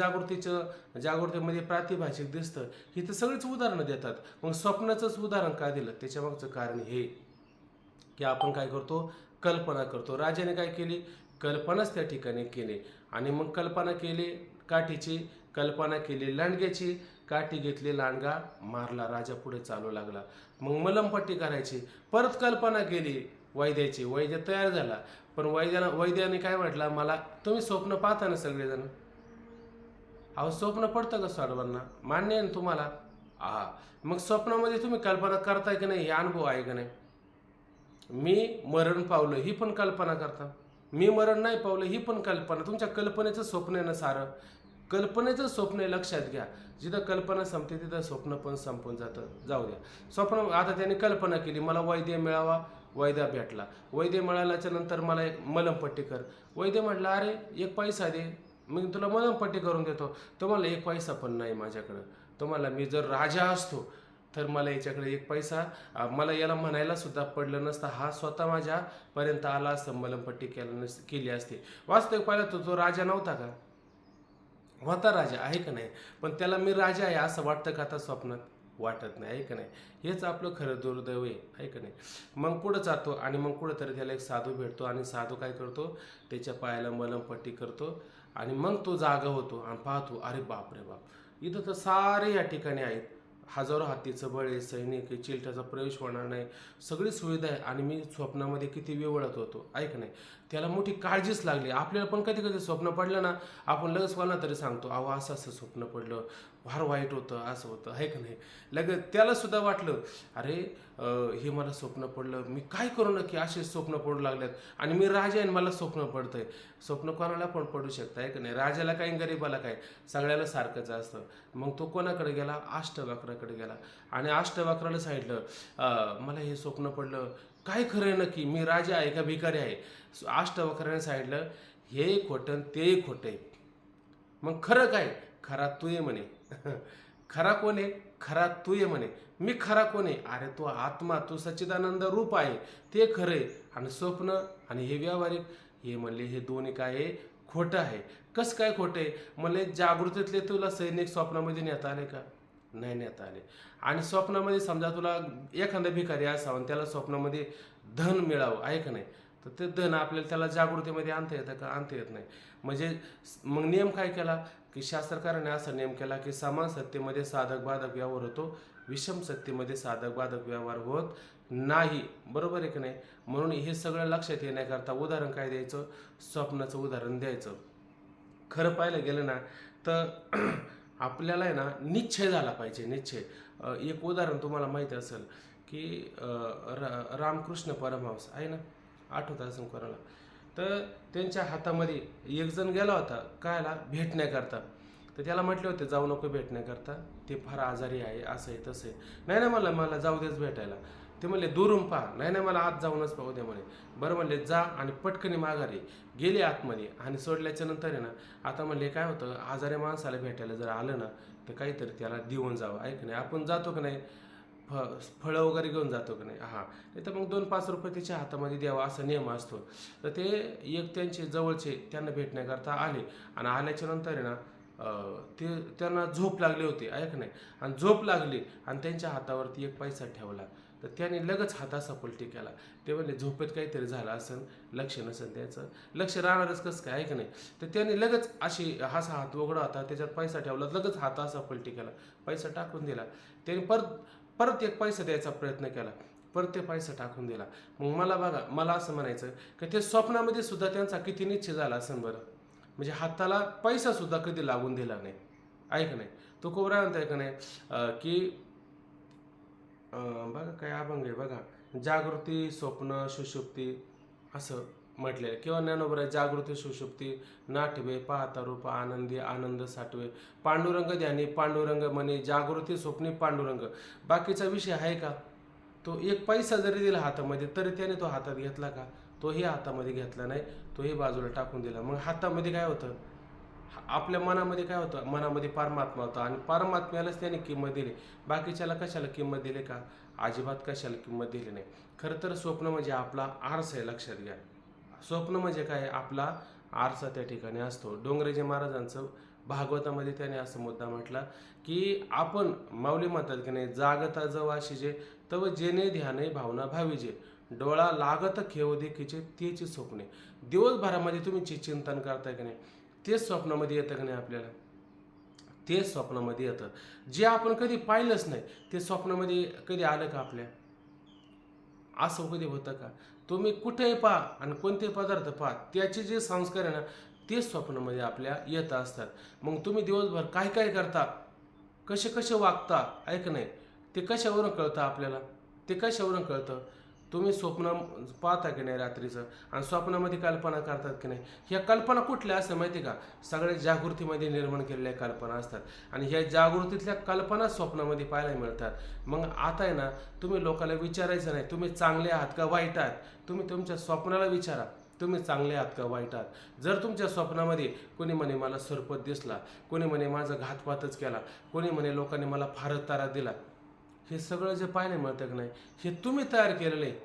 A: जागृतीमध्ये प्रातिभाषिक दिसतं, ही तर सगळीच उदाहरणं देतात. मग स्वप्नाचंच उदाहरण का दिलं? त्याच्या मागचं कारण हे की आपण काय करतो? कल्पना करतो. राजाने काय केली? कल्पनाच त्या ठिकाणी केली. आणि मग कल्पना केली काठीची, कल्पना केली लांडग्याची, काठी घेतली, लांडगा मारला, राजा पुढे चालू लागला. मग मलमपट्टी करायची, परत कल्पना केली वैद्याची, वैद्य तयार झाला. पण वैद्याने काय म्हटलं? मला तुम्ही स्वप्न पाहता ना सगळेजण, अहो स्वप्न पडतं का सर्वांना? मान्य आहे ना तुम्हाला? मग स्वप्नामध्ये तुम्ही कल्पना करताय की नाही? हे अनुभव आहे का नाही? मी मरण पावलं, ही पण कल्पना करता. मी मरण नाही पावलं, ही पण कल्पना. तुमच्या कल्पनेचं स्वप्न आहे ना सारं. कल्पनेचं स्वप्न आहे, लक्षात घ्या. जिथं कल्पना संपते तिथं स्वप्न पण संपून जातं. जाऊ द्या. स्वप्न, आता त्याने कल्पना केली, मला वैद्य मिळावा, वैद्य भेटला. वैद्य मिळाल्याच्या नंतर मला एक मलमपट्टी कर. वैद्य म्हटलं, अरे एक पैसा दे, मी तुला मलमपट्टी करून देतो. तुम्हाला एक पैसा पण नाही माझ्याकडं. तुम्हाला, मी जर राजा असतो तर मला याच्याकडे एक पैसा, मला याला म्हणायला सुद्धा पडलं नसतं. हा स्वतः माझ्यापर्यंत आला असतं, मलमपट्टी केली असती. वास्तविक पाहिलं तो राजा नव्हता का? होता राजा, आहे का नाही? पण त्याला मी राजा आहे असं वाटतं का आता स्वप्नात? वाटत नाही, आहे का नाही? हेच आपलं खरं दुर्दैव आहे का नाही? मग पुढं जातो आणि मग कुठंतरी त्याला एक साधू भेटतो आणि साधू काय करतो? त्याच्या पायाला मलमपट्टी करतो आणि मग तो जागा होतो आणि पाहतो, अरे बाप रे बाप, इथं तर सारे या ठिकाणी आहेत. हजारो हत्तीचं बळ आहे, सैनिक आहे, चिलट्याचा प्रवेश होणार नाही, सगळी सुविधा आहे. आणि मी स्वप्नामध्ये किती विवळत होतो, ऐक नाही? त्याला मोठी काळजीच लागली. आपल्याला पण कधी कधी स्वप्न पडलं ना, आपण लगेच कोणाला तरी सांगतो, अहो असं असं स्वप्न पडलं, फार वाईट होतं, असं होतं, आहे का नाही? लगेच त्याला सुद्धा वाटलं, अरे हे मला स्वप्न पडलं, मी काय करू नक्की, असे स्वप्न पडू लागल्यात आणि मी राजा आहे, मला स्वप्न पडतंय. स्वप्न कोणाला पण पडू शकतं, आहे का नाही? राजाला काय, गरीबाला काय, सगळ्याला सारखंच असतं. मग तो कोणाकडे गेला? अष्टवक्राकडे गेला आणि अष्टवक्राला सांगितलं, मला हे स्वप्न पडलं, काय खरं आहे नक्की, मी राजा आहे का भिकारी आहे? अष्टवक्राने सांगितलं, हे खोटं ते खोटं आहे. मग खरं काय? खरा तू ये म्हणे. खरा कोण आहे? खरा तू ये म्हणे. मी खरा कोण आहे? अरे तू आत्मा, तू सच्चिदानंद रूप आहे, ते खरं आहे. आणि स्वप्न आणि हे व्यावहारिक, हे म्हणले हे दोन्ही काय आहे? खोटं आहे. कसं काय खोटं आहे? म्हणले जागृतीतले तुला सैनिक स्वप्नामध्ये नेता आले का? नाही नेता आले. आणि स्वप्नामध्ये समजा तुला एखादा भिकारी असावा आणि त्याला स्वप्नामध्ये धन मिळावं, आहे का नाही? तर ते धन आपल्याला त्याला जागृतीमध्ये आणता येतं का? आणता येत नाही. म्हणजे मग नियम काय केला की शास्त्रकाराने असा नियम केला की समान सत्तेमध्ये साधक बाधक व्यवहार होतो, विषम सत्तेमध्ये साधक बाधक व्यवहार होत नाही. बरोबर आहे की नाही? म्हणून हे सगळं लक्षात येण्याकरता उदाहरण काय द्यायचं? स्वप्नाचं उदाहरण द्यायचं. खरं पाहायला गेलं ना तर आपल्याला आहे ना निश्चय झाला पाहिजे, निश्चय. एक उदाहरण तुम्हाला माहिती असेल की रामकृष्ण परमहंस आहे ना, आठवत असेल कोणाला, तर त्यांच्या हातामध्ये एक जण गेला होता कायला भेटण्याकरता. तर त्याला म्हटले होते जाऊ नको भेटण्याकरता, ते फार आजारी आहे, असं आहे तसं आहे. नाही नाही मला मला जाऊ देच भेटायला. ते म्हणले दुरून पहा. नाही नाही मला आत जाऊनच पाहू दे म्हणे. बरं म्हणले जा, आणि पटकनी माघारी गेले आतमध्ये आणि सोडल्याच्या नंतर आहे ना, आता म्हणले काय होतं, आजारी माणसाला भेटायला जर आलं ना तर काहीतरी त्याला देऊन जावं. ऐक नाही, आपण जातो की नाही फळं वगैरे घेऊन जातो की नाही, हां, नाही तर मग 2-5 रुपये त्याच्या हातामध्ये द्यावा असा नियम असतो. तर ते एक त्यांचे जवळचे त्यांना भेटण्याकरता आले, आणि आल्याच्या नंतर आहे ना ते त्यांना झोप लागली होती, ऐक नाही, आणि झोप लागली आणि त्यांच्या हातावरती एक पैसा ठेवला. तर त्याने लगेच हात असा पलटी केला. ते म्हणले झोपेत काहीतरी झालं असेल, लक्ष नसेल त्याचं, लक्ष राहणारच कसं काय, ऐक नाही. तर त्याने लगेच अशी असा हात उघडा होता, त्याच्यात पैसा ठेवला, लगेच हात असा पलटी केला, पैसा टाकून दिला. त्याने परत परत एक पैसा द्यायचा प्रयत्न केला, परत ते पैसा टाकून दिला. मग मला बघा, मला असं म्हणायचं की ते स्वप्नामध्ये सुद्धा त्यांचा किती निश्चय झाला असेल बरं. म्हणजे हाताला पैसा सुद्धा कधी लागून दिला नाही, ऐक नाही. तो कोबरा म्हणताय का नाही की बघा काय अभंग आहे बघा, जागृती स्वप्न सुषुप्ती असं म्हटले, किंवा ज्ञानोबरा जागृती सुषुप्ती नाटवे पाहता रूप आनंदी आनंद साठवे, पांडुरंग ध्यानी पांडुरंग म्हणे, जागृती स्वप्नी पांडुरंग. बाकीचा विषय आहे का? तो एक पैसा जरी दिला हातामध्ये तरी त्याने तो हातात घेतला का? तोही हातामध्ये घेतला नाही, तोही बाजूला टाकून दिला. मग हातामध्ये काय होतं? आपल्या मनामध्ये काय होतं? मनामध्ये परमात्मा होता, आणि परमात्म्यालाच त्याने किंमत दिली. बाकीच्याला कशाला किंमत दिली का? अजिबात कशाला किंमत दिली नाही. खरं तर स्वप्न म्हणजे आपला आरसा आहे, लक्षात घ्या. स्वप्न म्हणजे काय? आपला आरसा त्या ठिकाणी असतो. डोंगरेजी महाराजांचं भागवतामध्ये त्याने असं मुद्दा म्हटला की आपण, माऊली म्हणतात की नाही, जागता जवाशी जे तव जेणे ध्याने भावना भावीजे, डोळा लागत खेव देखीचे तेची स्वप्ने. दिवसभरामध्ये तुम्ही जे चिंतन करताय की नाही, तेच स्वप्नामध्ये येतं की नाही आपल्याला, तेच स्वप्नामध्ये येतं. जे आपण कधी पाहिलंच नाही ते स्वप्नामध्ये कधी आलं का आपल्या? असं कधी होतं का? तुम्ही कुठेही पहा आणि कोणते पदार्थ पहा, त्याचे जे संस्कार आहे ना तेच स्वप्नामध्ये आपल्या येत असतात. मग तुम्ही दिवसभर काय काय करता, कसे कसे वागता, ऐक नाही, ते कशावरून कळतं आपल्याला? ते कशावरून कळतं? तुम्ही स्वप्न पाहता की नाही रात्रीचं, आणि स्वप्नामध्ये कल्पना करतात की नाही, ह्या कल्पना कुठल्या असं माहिती का? सगळ्या जागृतीमध्ये निर्माण केलेल्या कल्पना असतात, आणि ह्या जागृतीतल्या कल्पना स्वप्नामध्ये पाहायला मिळतात. मग आता आहे ना, तुम्ही लोकांना विचारायचं नाही तुम्ही चांगले आहात का वाईट आहात, तुम्ही तुमच्या स्वप्नाला विचारा तुम्ही चांगले आहात का वाईट आहात. जर तुमच्या स्वप्नामध्ये कोणी म्हणे मला सरपत दिसला, कोणी म्हणे माझा घातपातच केला, कोणी म्हणे लोकांनी मला फारच तारा दिला, हे सगळं जे पाहायला मिळतं की नाही, हे तुम्ही तयार केलेलं आहे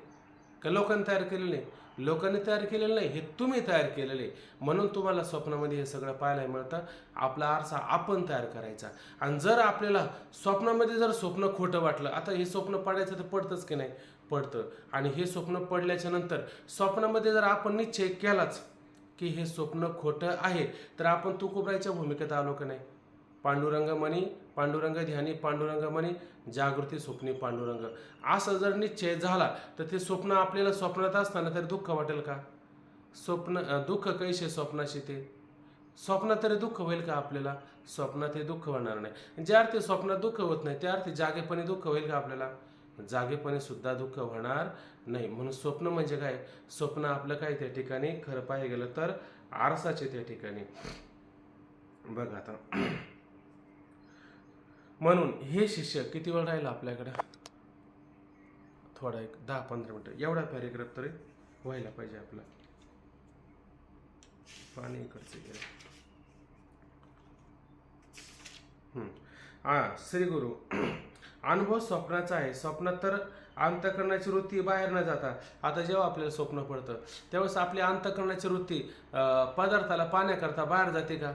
A: का लोकांनी तयार केलेलं आहे? लोकांनी तयार केलेलं नाही, हे तुम्ही तयार केलेलं आहे. म्हणून तुम्हाला स्वप्नामध्ये हे सगळं पाहायला मिळतं. आपला आरसा आपण तयार करायचा. आणि जर आपल्याला स्वप्नामध्ये जर स्वप्न खोटं वाटलं, आता हे स्वप्न पडायचं तर पडतंच की नाही, पडतं. आणि हे स्वप्न पडल्याच्या नंतर स्वप्नामध्ये जर आपण निश्चय केलाच की हे स्वप्न खोटं आहे, तर आपण तुकोबाईच्या भूमिकेत आलो की नाही. पांडुरंग म्हणी पांडुरंग ध्यानी पांडुरंग म्हणी, जागृती स्वप्नी पांडुरंग. असं जर निश्चय झाला तर ते स्वप्न आपल्याला स्वप्नात असताना तरी दुःख वाटेल का? दुःख कैसे स्वप्नाशी ते, स्वप्नात तरी दुःख होईल का आपल्याला? स्वप्नात हे दुःख होणार नाही. ज्या अर्थी स्वप्नात दुःख होत नाही त्या अर्थी जागेपणी दुःख होईल का आपल्याला? जागेपणी सुद्धा दुःख होणार नाही. म्हणून स्वप्न म्हणजे काय? स्वप्न आपलं काय त्या ठिकाणी खरं पाहायला गेलं तर आरसाचे त्या ठिकाणी. बघा आता, म्हणून हे शिष्य किती वेळ राहिला आपल्याकडे? थोडा एक 10-15 मिनटं, एवढा पॅरेग्राफ तरी व्हायला पाहिजे आपला. पाणी इकडचं गेलं. श्री गुरु अनुभव स्वप्नाचा आहे. स्वप्नात तर अंतःकरणाची वृत्ती बाहेर न जाता, आता जेव्हा आपल्याला स्वप्न पडतं त्यावेळेस आपली अंतःकरणाची वृत्ती पदार्थाला पाण्याकरता बाहेर जाते का?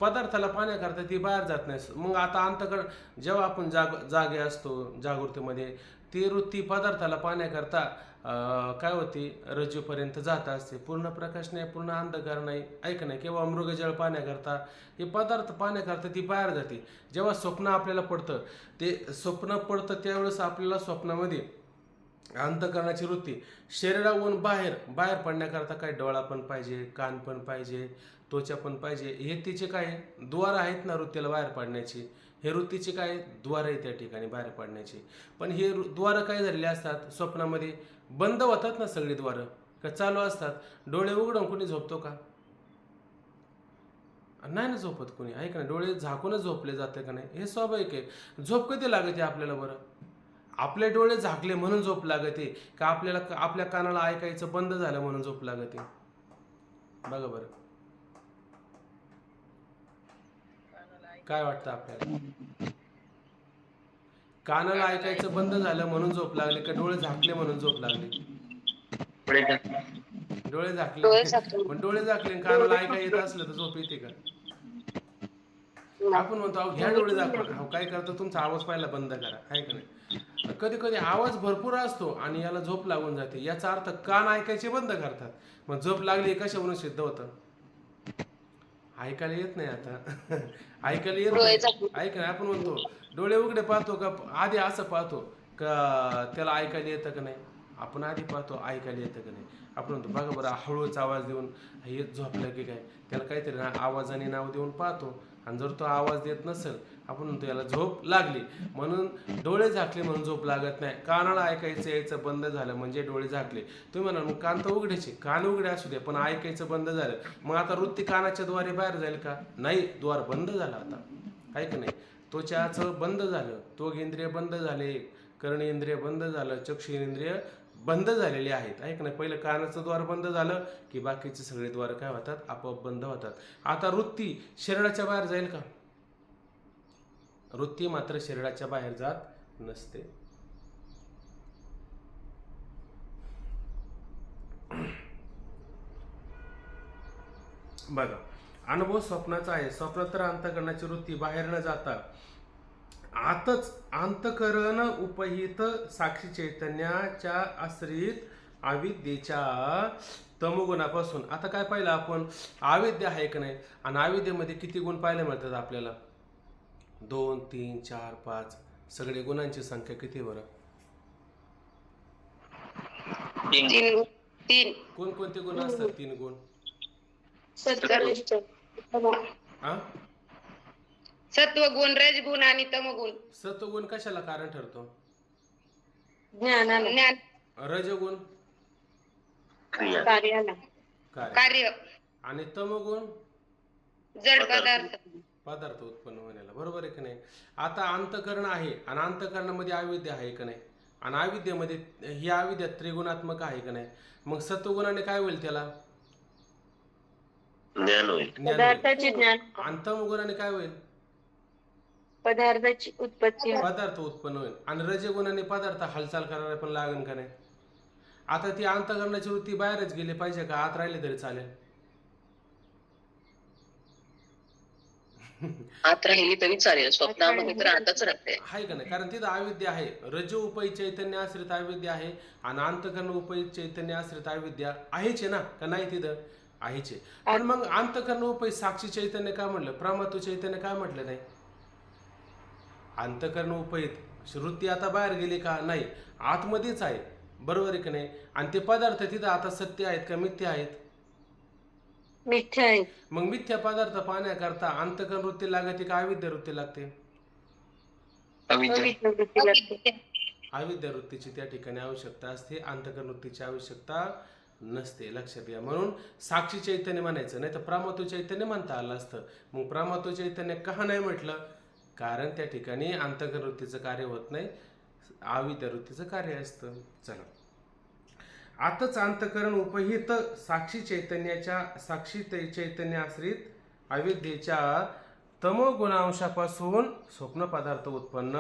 A: पदार्थाला पाण्याकरता ती बाहेर जात नाही. मग आता अंतःकरण जेव्हा आपण जागे असतो, जागृतीमध्ये, ती वृत्ती पदार्थाला पाहण्याकरता काय होती, रज्जूपर्यंत जात असते. पूर्ण प्रकाश नाही, पूर्ण अंधकार नाही, ऐक नाही. किंवा मृगजळ पाहण्याकरता, हे पदार्थ पाहण्याकरता ती बाहेर जाते. जेव्हा स्वप्न आपल्याला पडतं, ते स्वप्न पडतं त्यावेळेस आपल्याला स्वप्नामध्ये अंतःकरणाची वृत्ती शरीराहून बाहेर पडण्याकरता काय डोळा पण पाहिजे, कान पण पाहिजे, त्वचा पण पाहिजे. हे तिचे काय द्वार आहेत ना वृत्तीला बाहेर पडण्याची. हे वृत्तीचे काय द्वार आहे त्या ठिकाणी बाहेर पडण्याची. पण हे द्वार काय झालेले असतात, स्वप्नामध्ये बंद होतात ना सगळी द्वारं, का चालू असतात. डोळे उघडून कोणी झोपतो का? नाही ना झोपत कोणी, ऐक ना. डोळे झाकूनच झोपले जाते का नाही, हे स्वाभाविक आहे. झोप कधी लागते आपल्याला बरं? आपले डोळे झाकले म्हणून झोप लागते, का आपल्याला आपल्या कानाला ऐकायचं बंद झालं म्हणून झोप लागते? बघा बरं, काय वाटतं आपल्याला? कानाला ऐकायचं बंद झालं म्हणून झोप लागले, का डोळे झाकले म्हणून झोप लागले? डोळे झाकले.
B: डोळे झाकले.
A: पण डोळे झाकले आणि कानाला ऐकाय येत असलं तर झोप येते का? आपण म्हणतो अहो घ्या डोळे झाकून. अहो काय करतो, तुमचा आवाज पाहिला बंद करा, आहे का नाही? कधी कधी आवाज भरपूर असतो आणि याला झोप लागून जाते. याचा अर्थ कान ऐकायचे बंद करतात. मग झोप लागली कशावरून सिद्ध होतं? ऐकायला येत नाही आता. ऐकायला येत नाही. ऐक ना, आपण म्हणतो डोळे उघडे पाहतो का आधी असं पाहतो का त्याला ऐकायला येतं का नाही? आपण आधी पाहतो ऐकायला येतं का नाही. आपण म्हणतो बघा बरं, हळूच आवाज देऊन हे झोपलं की काय, त्याला काहीतरी आवाजाने नाव देऊन पाहतो. आणि जर तो आवाज देत नसेल, आपण म्हणतो याला झोप लागली. म्हणून डोळे झाकले म्हणून झोप लागत नाही. कानाला ऐकायचं यायचं बंद झालं म्हणजे डोळे झाकले. तुम्ही म्हणाल मग कान तर उघडायचे, कान उघडे असू दे पण ऐकायचं बंद झालं, मग आता वृत्ती कानाच्या द्वारे बाहेर जाईल का? नाही, द्वार बंद झाला आता, आहे का नाही? त्वचाचं बंद झालं, त्वग इंद्रिय बंद झाले, कर्ण इंद्रिय बंद झालं, चक्षु इंद्रिय बंद झालेले आहेत, आहे का नाही? पहिलं कानाचं द्वार बंद झालं की बाकीचे सगळे द्वार काय होतात, आपोआप बंद होतात. आता वृत्ती शरीराच्या बाहेर जाईल का? वृत्ती मात्र शरीराच्या बाहेर जात नसते. बघा, अनुभव स्वप्नाचा आहे. स्वप्नात तर अंतःकरणाची वृत्ती बाहेर न जाता आतच अंतःकरण उपहित साक्षी चैतन्याच्या आश्रित अविद्येच्या तमोगुणापासून. आता काय पाहिलं आपण, अविद्या आहे का नाही? आणि अविद्येमध्ये किती गुण पाहायला मिळतात आपल्याला? 2, 3, 4, 5 सगळे गुणांची संख्या किती बरं?
B: 3.
A: कोणकोणते गुण असतात? 3 गुण.
B: सत्वगुण, रजगुण आणि तमगुण.
A: सत्वगुण कशाला कारण ठरतो?
B: ज्ञान.
A: रजगुण
B: कार्य.
A: आणि तमगुण
B: जड
A: पदार्थ उत्पन्न होण्याला. बरोबर आहे की नाही? आता अंतःकरण आहे आणि अंतःकरणामध्ये अविद्या आहे का नाही? आणि अविद्येमध्ये ही अविद्या त्रिगुणात्मक आहे का नाही? मग सत्वगुणाने काय होईल? त्याला
C: ज्ञान होईल.
B: पदार्थाचे ज्ञान.
A: आणि तमगुणाने काय होईल?
B: पदार्थाची उत्पत्ती.
A: पदार्थ उत्पन्न होईल. आणि रजगुणाने पदार्थ हालचाल करायला पण लागेल का नाही? आता ती अंतःकरणाची वृत्ती बाहेरच गेली पाहिजे का आत राहिली तरी चालेल?
E: आत राहिली तरी चालेल, स्वप्नामध्ये तर आताच राहते,
A: आहे का नाही? कारण तिथं अविद्या आहे. रज उपयी चैतन्य आश्रित अविद्या आहे आणि अंतःकरण उपयी चैतन्य आश्रित अविद्या आहेच आहे ना, का नाही? तिथं आहेच आहे. पण मग अंतःकरण उपयी साक्षी चैतन्य काय म्हटलं? प्रमातु चैतन्य काय म्हटलं नाही? अंतःकरण उपयीत वृत्ती आता बाहेर गेली का? नाही, आतमध्येच आहे. बरोबर आहे की नाही? आणि ते पदार्थ तिथं आता सत्य आहेत का मिथ्या आहेत?
B: मिथ्या आहे.
A: मग मिथ्या पदार्थ पाहण्याकरता अंतःकरण वृत्ती लागते का अविद्या वृत्ती लागते? अविद्या वृत्तीची त्या ठिकाणी आवश्यकता असते, अंतःकरण वृत्तीची आवश्यकता नसते. लक्षात घ्या. म्हणून साक्षी चैतन्य म्हणायचं, नाही तर प्रमातु चैतन्य म्हणता आलं असतं. मग प्रमातु चैतन्य का नाही म्हटलं? कारण त्या ठिकाणी अंतःकरण वृत्तीचं कार्य होत नाही, अविद्या वृत्तीचं कार्य असतं. चला, आतच अंतःकरण उपहित साक्षी चैतन्य आश्रित अविद्येच्या तमोगुणांशापासून स्वप्न पदार्थ उत्पन्न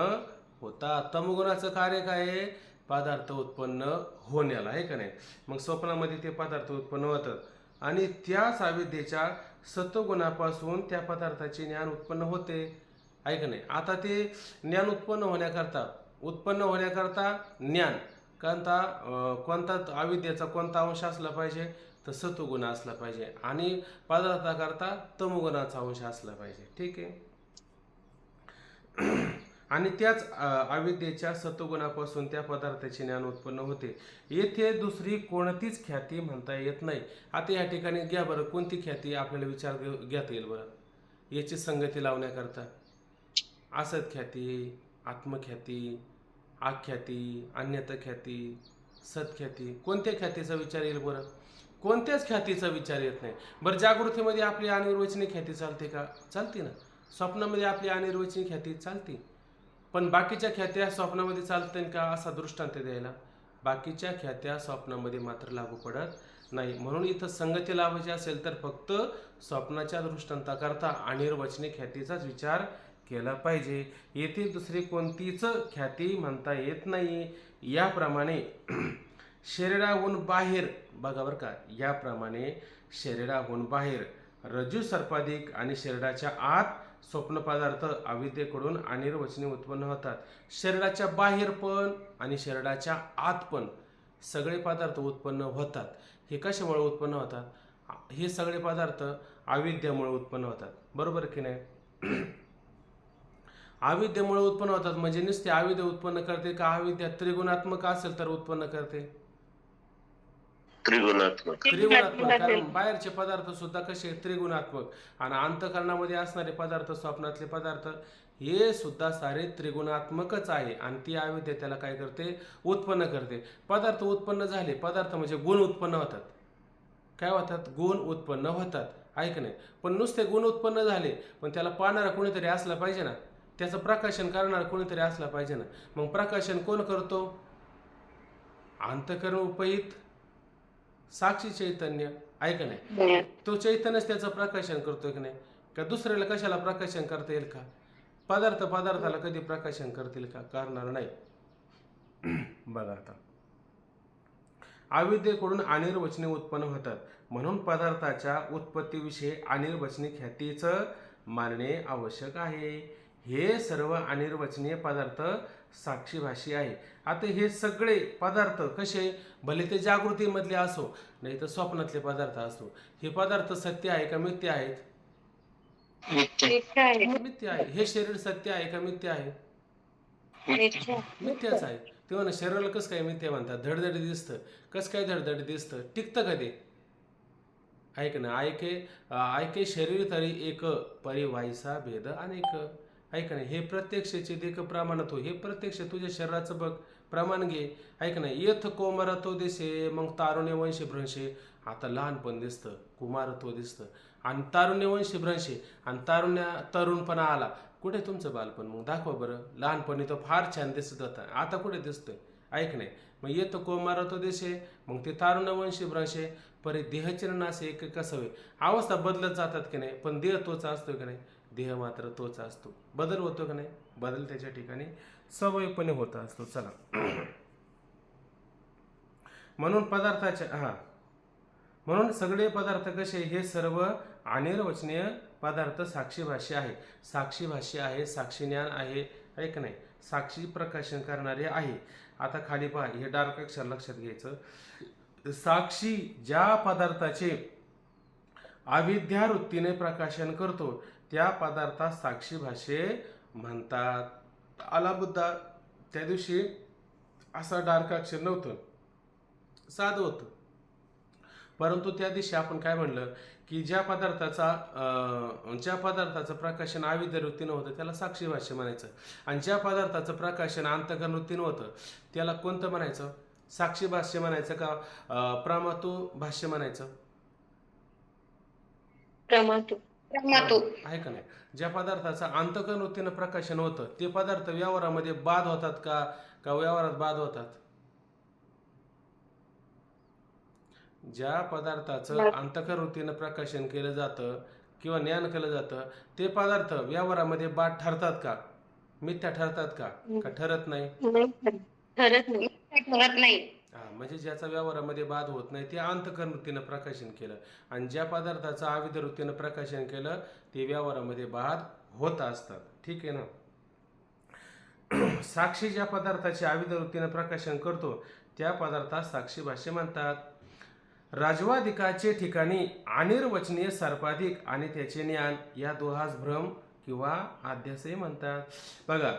A: होतात. तमोगुणाचं कार्य काय आहे? पदार्थ उत्पन्न होण्याला, आहे का नाही? मग स्वप्नामध्ये ते पदार्थ उत्पन्न होतात आणि त्याच अविद्येच्या सत्वगुणापासून त्या पदार्थाचे ज्ञान उत्पन्न होते, आहे का नाही? आता ते ज्ञान उत्पन्न होण्याकरता उत्पन्न होण्याकरता ज्ञान कोणता अविद्येचा कोणता अंश असला पाहिजे तर सत्वगुण असला पाहिजे आणि पदार्थाकरता तमोगुणाचा अंश असला पाहिजे. ठीक आहे. आणि त्याच अविद्येच्या सत्वगुणापासून त्या पदार्थाचे ज्ञान उत्पन्न होते. येथे दुसरी कोणतीच ख्याती म्हणता येत नाही. आता या ठिकाणी घ्या बरं, कोणती ख्याती आपल्याला घेता येईल बरं याची संगती लावण्याकरता? असत ख्याती, आत्मख्याती, आख्याती, अन्यथा ख्याती, सत्ख्याती. कोणत्या ख्यातीचा विचार येईल बरं? कोणत्याच ख्यातीचा विचार येत नाही. बरं, जागृतीमध्ये आपली अनिर्वचनीय ख्याती चालते का? चालते ना. स्वप्नामध्ये आपली अनिर्वचनीय ख्याती चालते. पण बाकीच्या ख्यात्या स्वप्नामध्ये चालतील का असा दृष्टांत द्यायला? बाकीच्या ख्यात्या स्वप्नामध्ये मात्र लागू पडत नाही. म्हणून इथं संगती लावायची असेल तर फक्त स्वप्नाच्या दृष्टांताकरता अनिर्वचनीय ख्यातीचाच विचार केला पाहिजे. येथे दुसरी कोणतीच ख्याती म्हणता येत नाही. याप्रमाणे शरीराहून बाहेर बघा बरं का, याप्रमाणे शरीराहून बाहेर रज्जू सर्पाधिक आणि शरीराच्या आत स्वप्न पदार्थ अविद्येकडून अनिर्वचनीय उत्पन्न होतात. शरीराच्या बाहेर पण आणि शरीराच्या आत पण सगळे पदार्थ उत्पन्न होतात. हे कशामुळे उत्पन्न होतात? हे सगळे पदार्थ अविद्येमुळे उत्पन्न होतात. बरोबर की नाही? अविद्येमुळे उत्पन्न होतात म्हणजे नुसते अविद्या उत्पन्न करते का अविद्या त्रिगुणात्मक असेल तर उत्पन्न करते?
C: त्रिगुणात्मक.
A: त्रिगुणात्मक, कारण बाहेरचे पदार्थ सुद्धा कसे त्रिगुणात्मक आणि अंतःकरणामध्ये असणारे पदार्थ, स्वप्नातले पदार्थ हे सुद्धा सारे त्रिगुणात्मकच आहे आणि ती अविद्या त्याला काय करते? उत्पन्न करते. पदार्थ उत्पन्न झाले, पदार्थ म्हणजे गुण उत्पन्न होतात. काय होतात? गुण उत्पन्न होतात. ऐक नाही, पण नुसते गुण उत्पन्न झाले पण त्याला पाहणारा कोणीतरी असला पाहिजे ना, त्याचं प्रकाशन करणारा कोणीतरी असला पाहिजे ना. मग प्रकाशन कोण करतो? अंतःकरण उपहित साक्षी चैतन्य. ऐक नाही, तो चैतन्यच त्याचं प्रकाशन करतोय की नाही? का दुसऱ्याला कशाला प्रकाशन करता येईल का? पदार्थाला कधी प्रकाशन करतील का? करणार नाही. बघा आता, अविद्येकडून अनिर्वचनीय उत्पन्न होतात म्हणून पदार्थाच्या उत्पत्तीविषयी अनिर्वचनीय ख्यातीच मानणे आवश्यक आहे. हे सर्व अनिर्वचनीय पदार्थ साक्षीभाषी आहे. आता हे सगळे पदार्थ कसे, भले ते जागृतीमधले असो नाही तर स्वप्नातले पदार्थ असो, हे पदार्थ सत्य आहे का मिथ्य आहेत? मिथ्य आहे. हे शरीर सत्य आहे का मिथ्य आहे? मिथ्याच आहे. तेव्हा ना शरीराला कसं काय मिथ्या म्हणतात? धडधड दिसतं. कसं काय धडधड दिसतं? टिकतं का ते? ऐक ना, ऐके शरीर तरी एक परिवायसा भेद अनेक. ऐक ना, हे प्रत्यक्षाचे देख प्रमाणात हो. हे प्रत्यक्ष तुझ्या शरीराचं बघ, प्रमाण घे. ऐक ना, येथ कोमारत्व दिसे मग तारुण्य वंशी भ्रंशे. आता लहानपण दिसतं, कुमारत्व दिसतं आणि तारुण्य वंशी भ्रंशे आणि तरुणपणा आला. कुठे तुमचं बालपण? मग दाखवा बरं. लहानपणी तर फार छान दिसत होता, आता कुठे दिसतोय? ऐक नाही, मग येतो कोमारत्व दिसे मग ते तारुण्य वंशी भ्रंशे परी देहचिरण असे एक कसं होय. अवस्था बदलत जातात की नाही, पण देह तोच असतो की नाही? देह मात्र तोच असतो. बदल होतो की नाही? बदल त्याच्या ठिकाणी सवयपणे होत असतो. चला, म्हणून सगळे पदार्थ कसे? हे सर्व अनिर्वचनीय पदार्थ साक्षीभाष्य आहे. साक्षीभाष्य आहे, साक्षी ज्ञान आहे. ऐक नाही, साक्षी प्रकाशन करणारे आहे. आता खाली पहा, हे डार्क अक्षर लक्षात घ्यायचं. साक्षी ज्या पदार्थाचे अविद्या वृत्तीने प्रकाशन करतो त्या पदार्थात साक्षी भाषे म्हणतात. आला मुद्दा. त्या दिवशी असा डार्क अक्षर नव्हतं, साधं होतं. परंतु त्या दिवशी आपण काय म्हणलं की ज्या पदार्थाचं प्रकाशन अविद्या वृत्तीनं होतं त्याला साक्षी भाष्य म्हणायचं आणि ज्या पदार्थाचं प्रकाशन अंतःकरण वृत्तीनं होतं त्याला कोणतं म्हणायचं? साक्षी भाष्य म्हणायचं का प्रमातू भाष्य म्हणायचं?
B: प्रमातू.
A: आहे का नाही? ज्या पदार्थाचं अंतःकरण वृत्तीनं प्रकाशन होतं ते पदार्थ व्यवहारामध्ये बाद होतात का व्यवहारात बाद होतात? ज्या पदार्थाचं अंतःकरण वृत्तीनं प्रकाशन केलं जातं किंवा ज्ञान केलं जातं ते पदार्थ व्यवहारामध्ये बाद ठरतात का? मिथ्या ठरतात का ठरत नाही?
B: ठरत नाही.
A: म्हणजे ज्याचा व्यवहारामध्ये बाद होत नाही ते अंतःकरण वृत्तीनं प्रकाशन केलं आणि ज्या पदार्थाचं अविद्या वृत्तीनं प्रकाशन केलं ते व्यवहारामध्ये बाद होत असतात. ठीक आहे ना? साक्षी ज्या पदार्थाचे अविध वृत्तीने प्रकाशन करतो त्या पदार्थास साक्षी भाष्य म्हणतात. राजवादिकाचे ठिकाणी अनिर्वचनीय सर्पाधिक आणि त्याचे ज्ञान या दोहास भ्रम किंवा आद्यासही म्हणतात. बघा,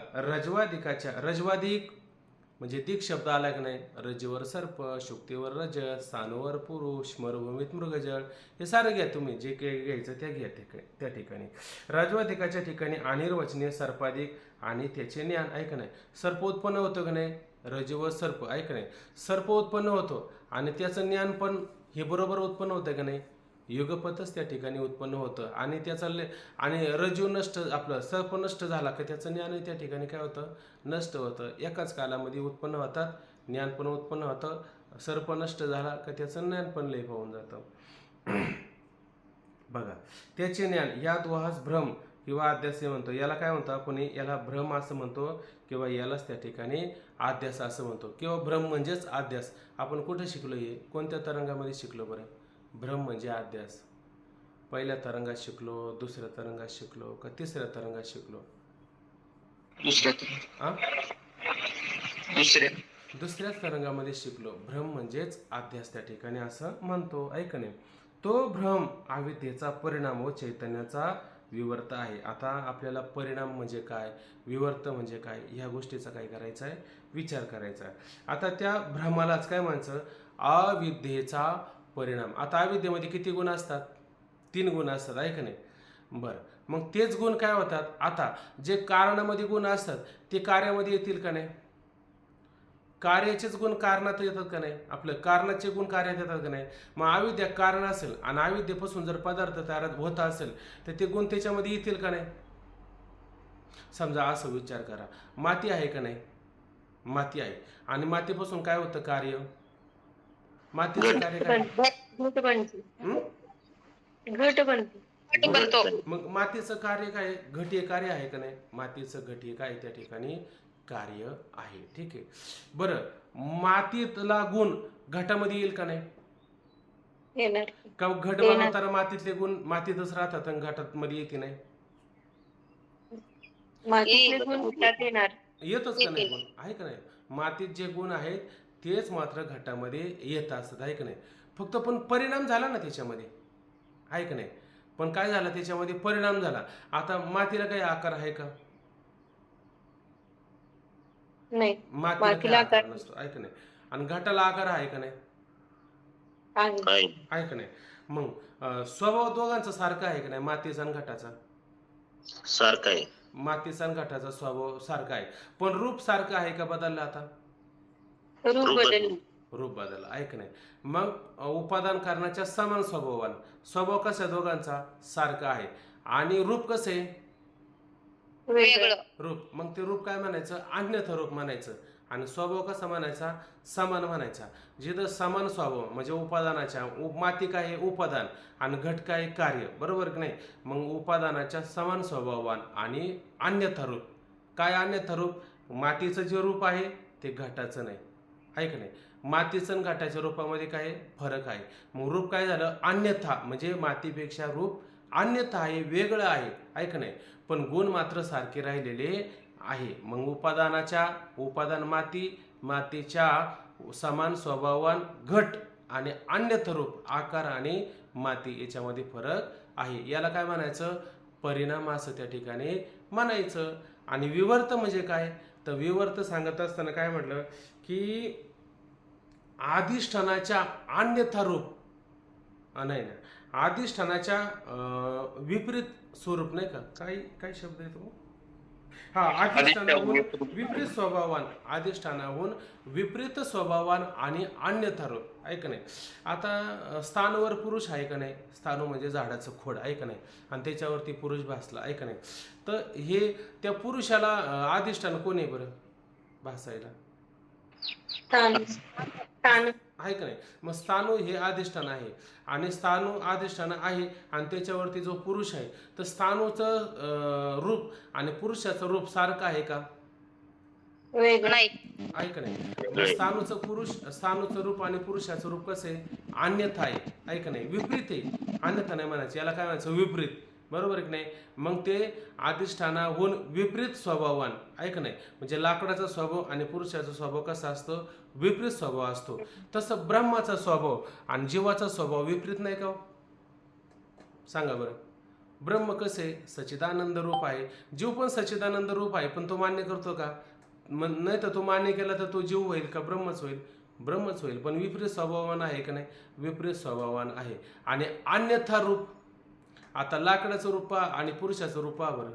A: रजवादिक म्हणजे दिक शब्द आला की नाही, रजेवर सर्प, शुक्तीवर रजत, स्थानूवर पुरुष, मरुभूमीत मृगजळ, हे सारं घ्या तुम्ही, जे काही घ्यायचं त्या घ्या त्या ठिकाणी. राजवादिकाच्या ठिकाणी अनिर्वचनीय सर्पाधिक आणि त्याचे ज्ञान, ऐक नाही, सर्प उत्पन्न होतं की नाही, रजेवर सर्प, ऐक नाही, सर्प उत्पन्न होतो आणि त्याचं ज्ञान पण हे बरोबर उत्पन्न होतं की नाही, युगपतच त्या ठिकाणी उत्पन्न होतं आणि त्याचा आणि रज्जू नष्ट, आपलं सर्प नष्ट झाला की त्याचं ज्ञान त्या ठिकाणी काय होतं, नष्ट होतं. एकाच कालामध्ये उत्पन्न होतात, ज्ञान पण उत्पन्न होतं. सर्प नष्ट झाला की त्याचं ज्ञान पण लय होऊन जातं. बघा, त्याचे ज्ञान या दोहास भ्रम किंवा आद्यास म्हणतो. याला काय म्हणतो आपण, याला भ्रम असं म्हणतो किंवा यालाच त्या ठिकाणी आद्यास असं म्हणतो, किंवा भ्रम म्हणजेच आद्यास. आपण कुठे शिकलो, हे कोणत्या तरंगामध्ये शिकलो बरं? भ्रम म्हणजे आद्यास. पहिल्या तरंगात शिकलो, दुसऱ्या तरंगात शिकलो का तिसऱ्या तरंगात शिकलो? दुसऱ्या तरंगामध्ये शिकलो. भ्रम म्हणजेच आद्यास त्या ठिकाणी असं म्हणतो, ऐकणे. तो भ्रम अविद्येचा परिणाम व चैतन्याचा विवर्त आहे. आता आपल्याला परिणाम म्हणजे काय, विवर्त म्हणजे काय, ह्या गोष्टीचा काय करायचा आहे, विचार करायचा आहे. आता त्या भ्रमालाच काय म्हणायचं, अविद्येचा परिणाम. आता अविद्येमध्ये किती गुण असतात? 3 गुण असतात, ऐक नाही. बरं, मग तेच गुण काय होतात, आता जे कारणामध्ये गुण असतात ते कार्यामध्ये येतील का नाही? कार्याचेच गुण कारणात येतात का नाही? आपलं कारणाचे गुण कार्यात येतात का नाही? मग अविद्या कारण असेल आणि अविद्येपासून जर पदार्थ तयार होत असेल तर ते गुण त्याच्यामध्ये येतील का नाही? समजा असं विचार करा, माती आहे का नाही? माती आहे आणि मातीपासून काय होतं कार्य? मातीचं कार्य काय?
B: घट बनतो.
A: मग मातीचं कार्य काय? घटीय कार्य आहे का नाही? मातीचं घटीय काय त्या ठिकाणी कार्य आहे. ठीक आहे. बरं, मातीतला गुण घटामध्ये येईल का नाही?
B: येणार.
A: का घट बनवताना मातीतले गुण मातीतच राहतात आणि घटात मध्ये येते नाही?
B: मातीतले गुण घटात येणार.
A: येतच का नाही गुण? आहे का नाही? मातीत जे गुण आहेत तेच मात्र घटामध्ये येत असतात, आहे का नाही? फक्त पण परिणाम झाला ना त्याच्यामध्ये, आहे का नाही? पण काय झालं त्याच्यामध्ये, परिणाम झाला. आता मातीला काही आकार आहे का?
B: नाही,
A: मातीला काही आकार नसतो, आहे का नाही? आणि घटाला आकार आहे का नाही? आहे का नाही? मग स्वभाव दोघांचा सारखा आहे का नाही, मातीचा आणि घटाचा?
C: सारखा आहे.
A: मातीचा आणि घटाचा स्वभाव सारखा आहे, पण रूप सारखं आहे का बदललं? आता रूप बदललं, ऐक नाही. मग उपादान करण्याच्या समान स्वभावान, स्वभाव कसा दोघांचा सारखा आहे आणि रूप कसं आहे,
B: वेगळं
A: रूप. मग ते रूप काय म्हणायचं, अन्यथा रूप म्हणायचं. आणि स्वभाव कसा म्हणायचा, समान म्हणायचा. जिथं समान स्वभाव म्हणजे उपादानाच्या, माती काय आहे उपादान आणि घट काय कार्य, बरोबर की नाही? मग उपादानाच्या समान स्वभावान आणि अन्यथा रूप. काय अन्यथा रूप? मातीचं जे रूप आहे ते घटाचं नाही, आहे का नाही? मातीचं आणि घटाच्या रूपामध्ये काय फरक आहे. मग रूप काय झालं, अन्यथा, म्हणजे मातीपेक्षा रूप अन्यथा आहे, वेगळं आहे, आहे का नाही? पण गुण मात्र सारखे राहिलेले आहे. मग उपादान माती, मातीच्या समान स्वभावान घट आणि अन्यथा रूप आकार आणि माती याच्यामध्ये फरक आहे. याला काय म्हणायचं, परिणाम असं त्या ठिकाणी म्हणायचं. आणि विवर्त म्हणजे काय, तर विवर्त सांगत असताना काय म्हटलं की अधिष्ठानाच्या अन्यथा रूप, नाही ना, अधिष्ठानाच्या विपरीत स्वरूप, नाही का, काय शब्द आहे तो, हा, अधिष्ठानाहून विपरीत स्वभावान, अधिष्ठानाहून विपरीत स्वभावान आणि अन्यथा रूप, आहे का नाही? आता स्थानवर पुरुष आहे का नाही? स्थानू म्हणजे झाडाचं खोड, आहे का नाही? आणि त्याच्यावरती पुरुष भासला, आहे का नाही? तर हे त्या पुरुषाला अधिष्ठान कोण आहे बरं भासायला? आहे का नाही? मग स्थानू हे अधिष्ठान आहे आणि स्थानू अधिष्ठान आहे आणि त्याच्यावरती जो पुरुष आहे, तर स्थानूचं रूप आणि पुरुषाचं रूप सारखं आहे का?
B: वेगळं नाही,
A: आहे का नाही? स्थानूचं रूप आणि पुरुषाचं रूप कसं आहे, अन्यथा आहे, आहे का नाही? विपरीत आहे, अन्यथा नाही म्हणायचं. याला काय म्हणायचं, विपरीत. बरोबर आहे की नाही. मग ते अधिष्ठानाहून विपरीत स्वभाववान आहे का नाही. म्हणजे लाकडाचा स्वभाव आणि पुरुषाचा स्वभाव कसा असतो, विपरीत स्वभाव असतो. तसं ब्रह्माचा स्वभाव आणि जीवाचा स्वभाव विपरीत नाही का हो? सांगा बरं. ब्रह्म कसे सच्चिदानंद रूप आहे, जीव पण सच्चिदानंद रूप आहे, पण तो मान्य करतो का? नाही तर तो मान्य केला तर तो जीव होईल का ब्रह्मच होईल? ब्रह्मच होईल. पण विपरीत स्वभावान आहे का नाही, विपरीत स्वभावान आहे. आणि अन्यथा रूप, आता लाकडाचं रूप पहा आणि पुरुषाचं रूप पहा बरं,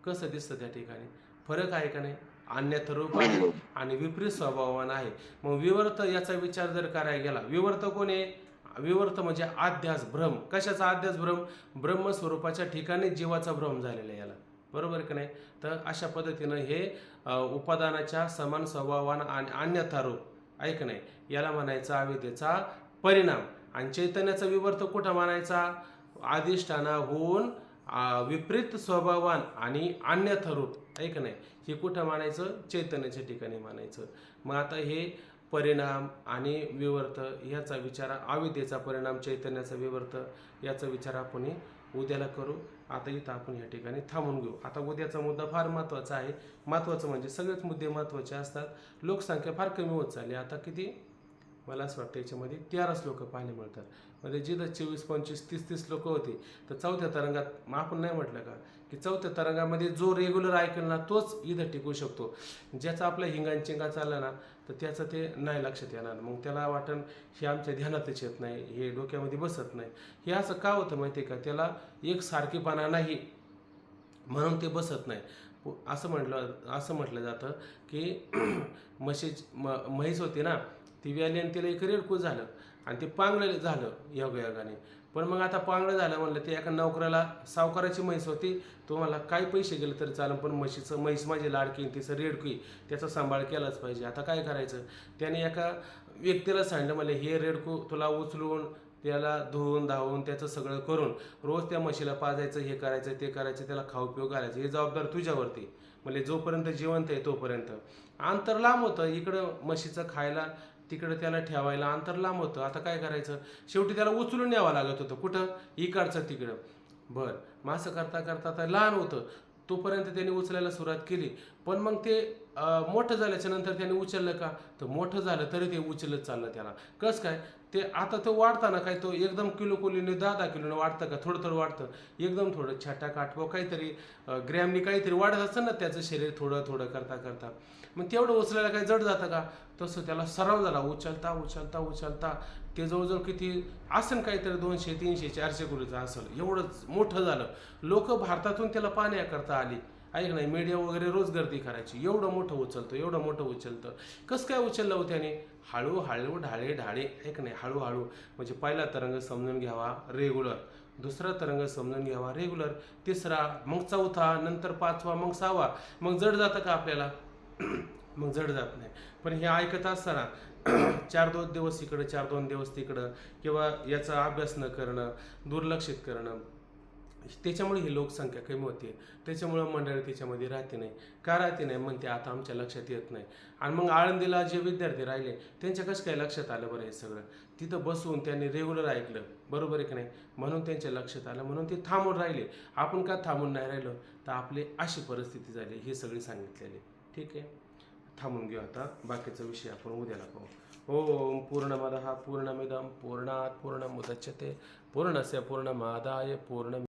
A: कसं दिसतं त्या ठिकाणी, फरक आहे का नाही. अन्यथा रूप आहे आणि विपरीत स्वभावान आहे. मग विवर्त याचा विचार जर करायला गेला, विवर्त कोण आहे? विवर्त म्हणजे आध्यास भ्रम. कशाचा आध्यास भ्रम? ब्रह्मस्वरूपाच्या ठिकाणी जीवाचा भ्रम झालेला आहे याला, बरोबर आहे का नाही. तर अशा पद्धतीनं हे उपादानाच्या समान स्वभावान आणि अन्यथा रूप ऐक नाही, याला म्हणायचा अविद्येचा परिणाम. आणि चैतन्याचा विवर्त कुठं म्हणायचा? अधिष्ठानाहून विपरीत स्वभावान आणि अन्यथा रूप ऐक नाही, हे कुठं मानायचं? चैतन्याच्या ठिकाणी मानायचं. मग आता हे परिणाम आणि विवर्त ह्याचा विचार, अविद्येचा परिणाम, चैतन्याचा विवर्त याचा विचार आपण उद्याला करू. आता इथं आपण या ठिकाणी थांबून घेऊ. आता उद्याचा मुद्दा फार महत्त्वाचा आहे. महत्त्वाचं म्हणजे सगळेच मुद्दे महत्त्वाचे असतात. लोकसंख्या फार कमी होत चालली. आता किती, मला असं वाटतं याच्यामध्ये 13च लोक पाहायला मिळतात. म्हणजे जिथं 24, 25, 30 लोक होते, तर चौथ्या तरंगात आपण नाही म्हटलं का की चौथ्या तरंगामध्ये जो रेग्युलर ऐकेल ना तोच इथं टिकू शकतो. ज्याचा आपला हिंगांचिंगा चालला ना तर त्याचं ते नाही लक्षात येणार. मग त्याला वाटण हे आमच्या ध्यानातच येत नाही, हे डोक्यामध्ये बसत नाही. हे असं का होतं माहिती आहे का? त्याला एक सारखेपणा नाही म्हणून ते बसत नाही. असं म्हटलं जातं की म्हैस होती ना, ती व्याली आणि तिला एक रेडकू झालं आणि ते पांगळं झालं योगायोगाने. पण मग आता पांगळं झालं म्हणलं, ते एका नोकराला, सावकाराची म्हैस होती, तुम्हाला काय पैसे गेले तरी चालेल, पण म्हैस माझी लाडकी, तिचं रेडकी, त्याचा सांभाळ केलाच पाहिजे. आता काय करायचं? त्याने एका व्यक्तीला सांगितलं, मला हे रेडकू तुला उचलून त्याला धुवून धावून त्याचं सगळं करून रोज त्या म्हशीला पाजायचं, हे करायचं ते करायचं, त्याला खाऊ पिऊ घालायचं, हे जबाबदार तुझ्यावरती. म्हणजे जोपर्यंत जिवंत आहे तोपर्यंत. अंतर लांब होतं, इकडं म्हशीचं खायला, तिकडं त्याला ठेवायला अंतर लांब होतं. आता काय करायचं? शेवटी त्याला उचलून न्यावं लागत होतं. कुठं? इकडचं तिकडं. बरं, मग असं करता करता आता लहान होतं तोपर्यंत त्याने उचलायला सुरुवात केली. पण मग ते मोठं झाल्याच्या नंतर त्याने उचललं का? तर मोठं झालं तरी ते उचलत चाललं त्याला. कसं काय? ते आता तो वाढताना काय, तो एकदम किलोने 10 किलोने वाढतं का? थोडं थोडं वाढतं. एकदम थोडं छाटा काठवा काहीतरी ग्रॅमनी काहीतरी वाढत असतं ना त्याचं शरीर, थोडं थोडं करता करता. मग तेवढं उचलायला काही जड जातं का? तसं त्याला सराव झाला. उचलता उचलता उचलता ते जवळजवळ किती असेल, काहीतरी 200, 300, 400 किलोचं असेल. एवढं मोठं झालं. लोक भारतातून त्याला पाहण्याकरता आली. ऐक नाही, मीडिया वगैरे रोज गर्दी करायची. एवढं मोठं उचलतं, एवढं मोठं उचलतं. कसं काय उचललं हो त्याने? हळूहळू ढाळे ढाळे ऐक नाही, हळूहळू. म्हणजे पहिला तरंग समजून घ्यावा रेग्युलर, दुसरा तरंग समजून घ्यावा रेग्युलर, तिसरा, मग चौथा, नंतर 5वा, मग 6वा. मग जड जातं का आपल्याला? मग जड जात नाही. पण हे ऐकत असताना 4-2 दिवस इकडं, 4-2 दिवस तिकडं, किंवा याचा अभ्यास न करणं, दुर्लक्षित करणं, त्याच्यामुळे ही लोकसंख्या कमी होते. त्याच्यामुळं मंडळी त्याच्यामध्ये राहते नाही. का राहते नाही? मग ते आता आमच्या लक्षात येत नाही. आणि मग आळंदीला जे विद्यार्थी राहिले त्यांच्या कसं काय लक्षात आलं बरं हे सगळं? तिथं बसून त्यांनी रेग्युलर ऐकलं, बरोबर आहे की नाही, म्हणून त्यांच्या लक्षात आलं, म्हणून ते थांबून राहिले. आपण का थांबून नाही राहिलो? तर आपली अशी परिस्थिती झाली, हे सगळी सांगितलेली. ठीक आहे, थांबून घेऊ. आता बाकीचा विषय आपण उद्याला पाहू. ओम पूर्णमदः पूर्णमिदं पूर्णात् पूर्णमुदच्यते पूर्णस्य पूर्णमादाय पूर्ण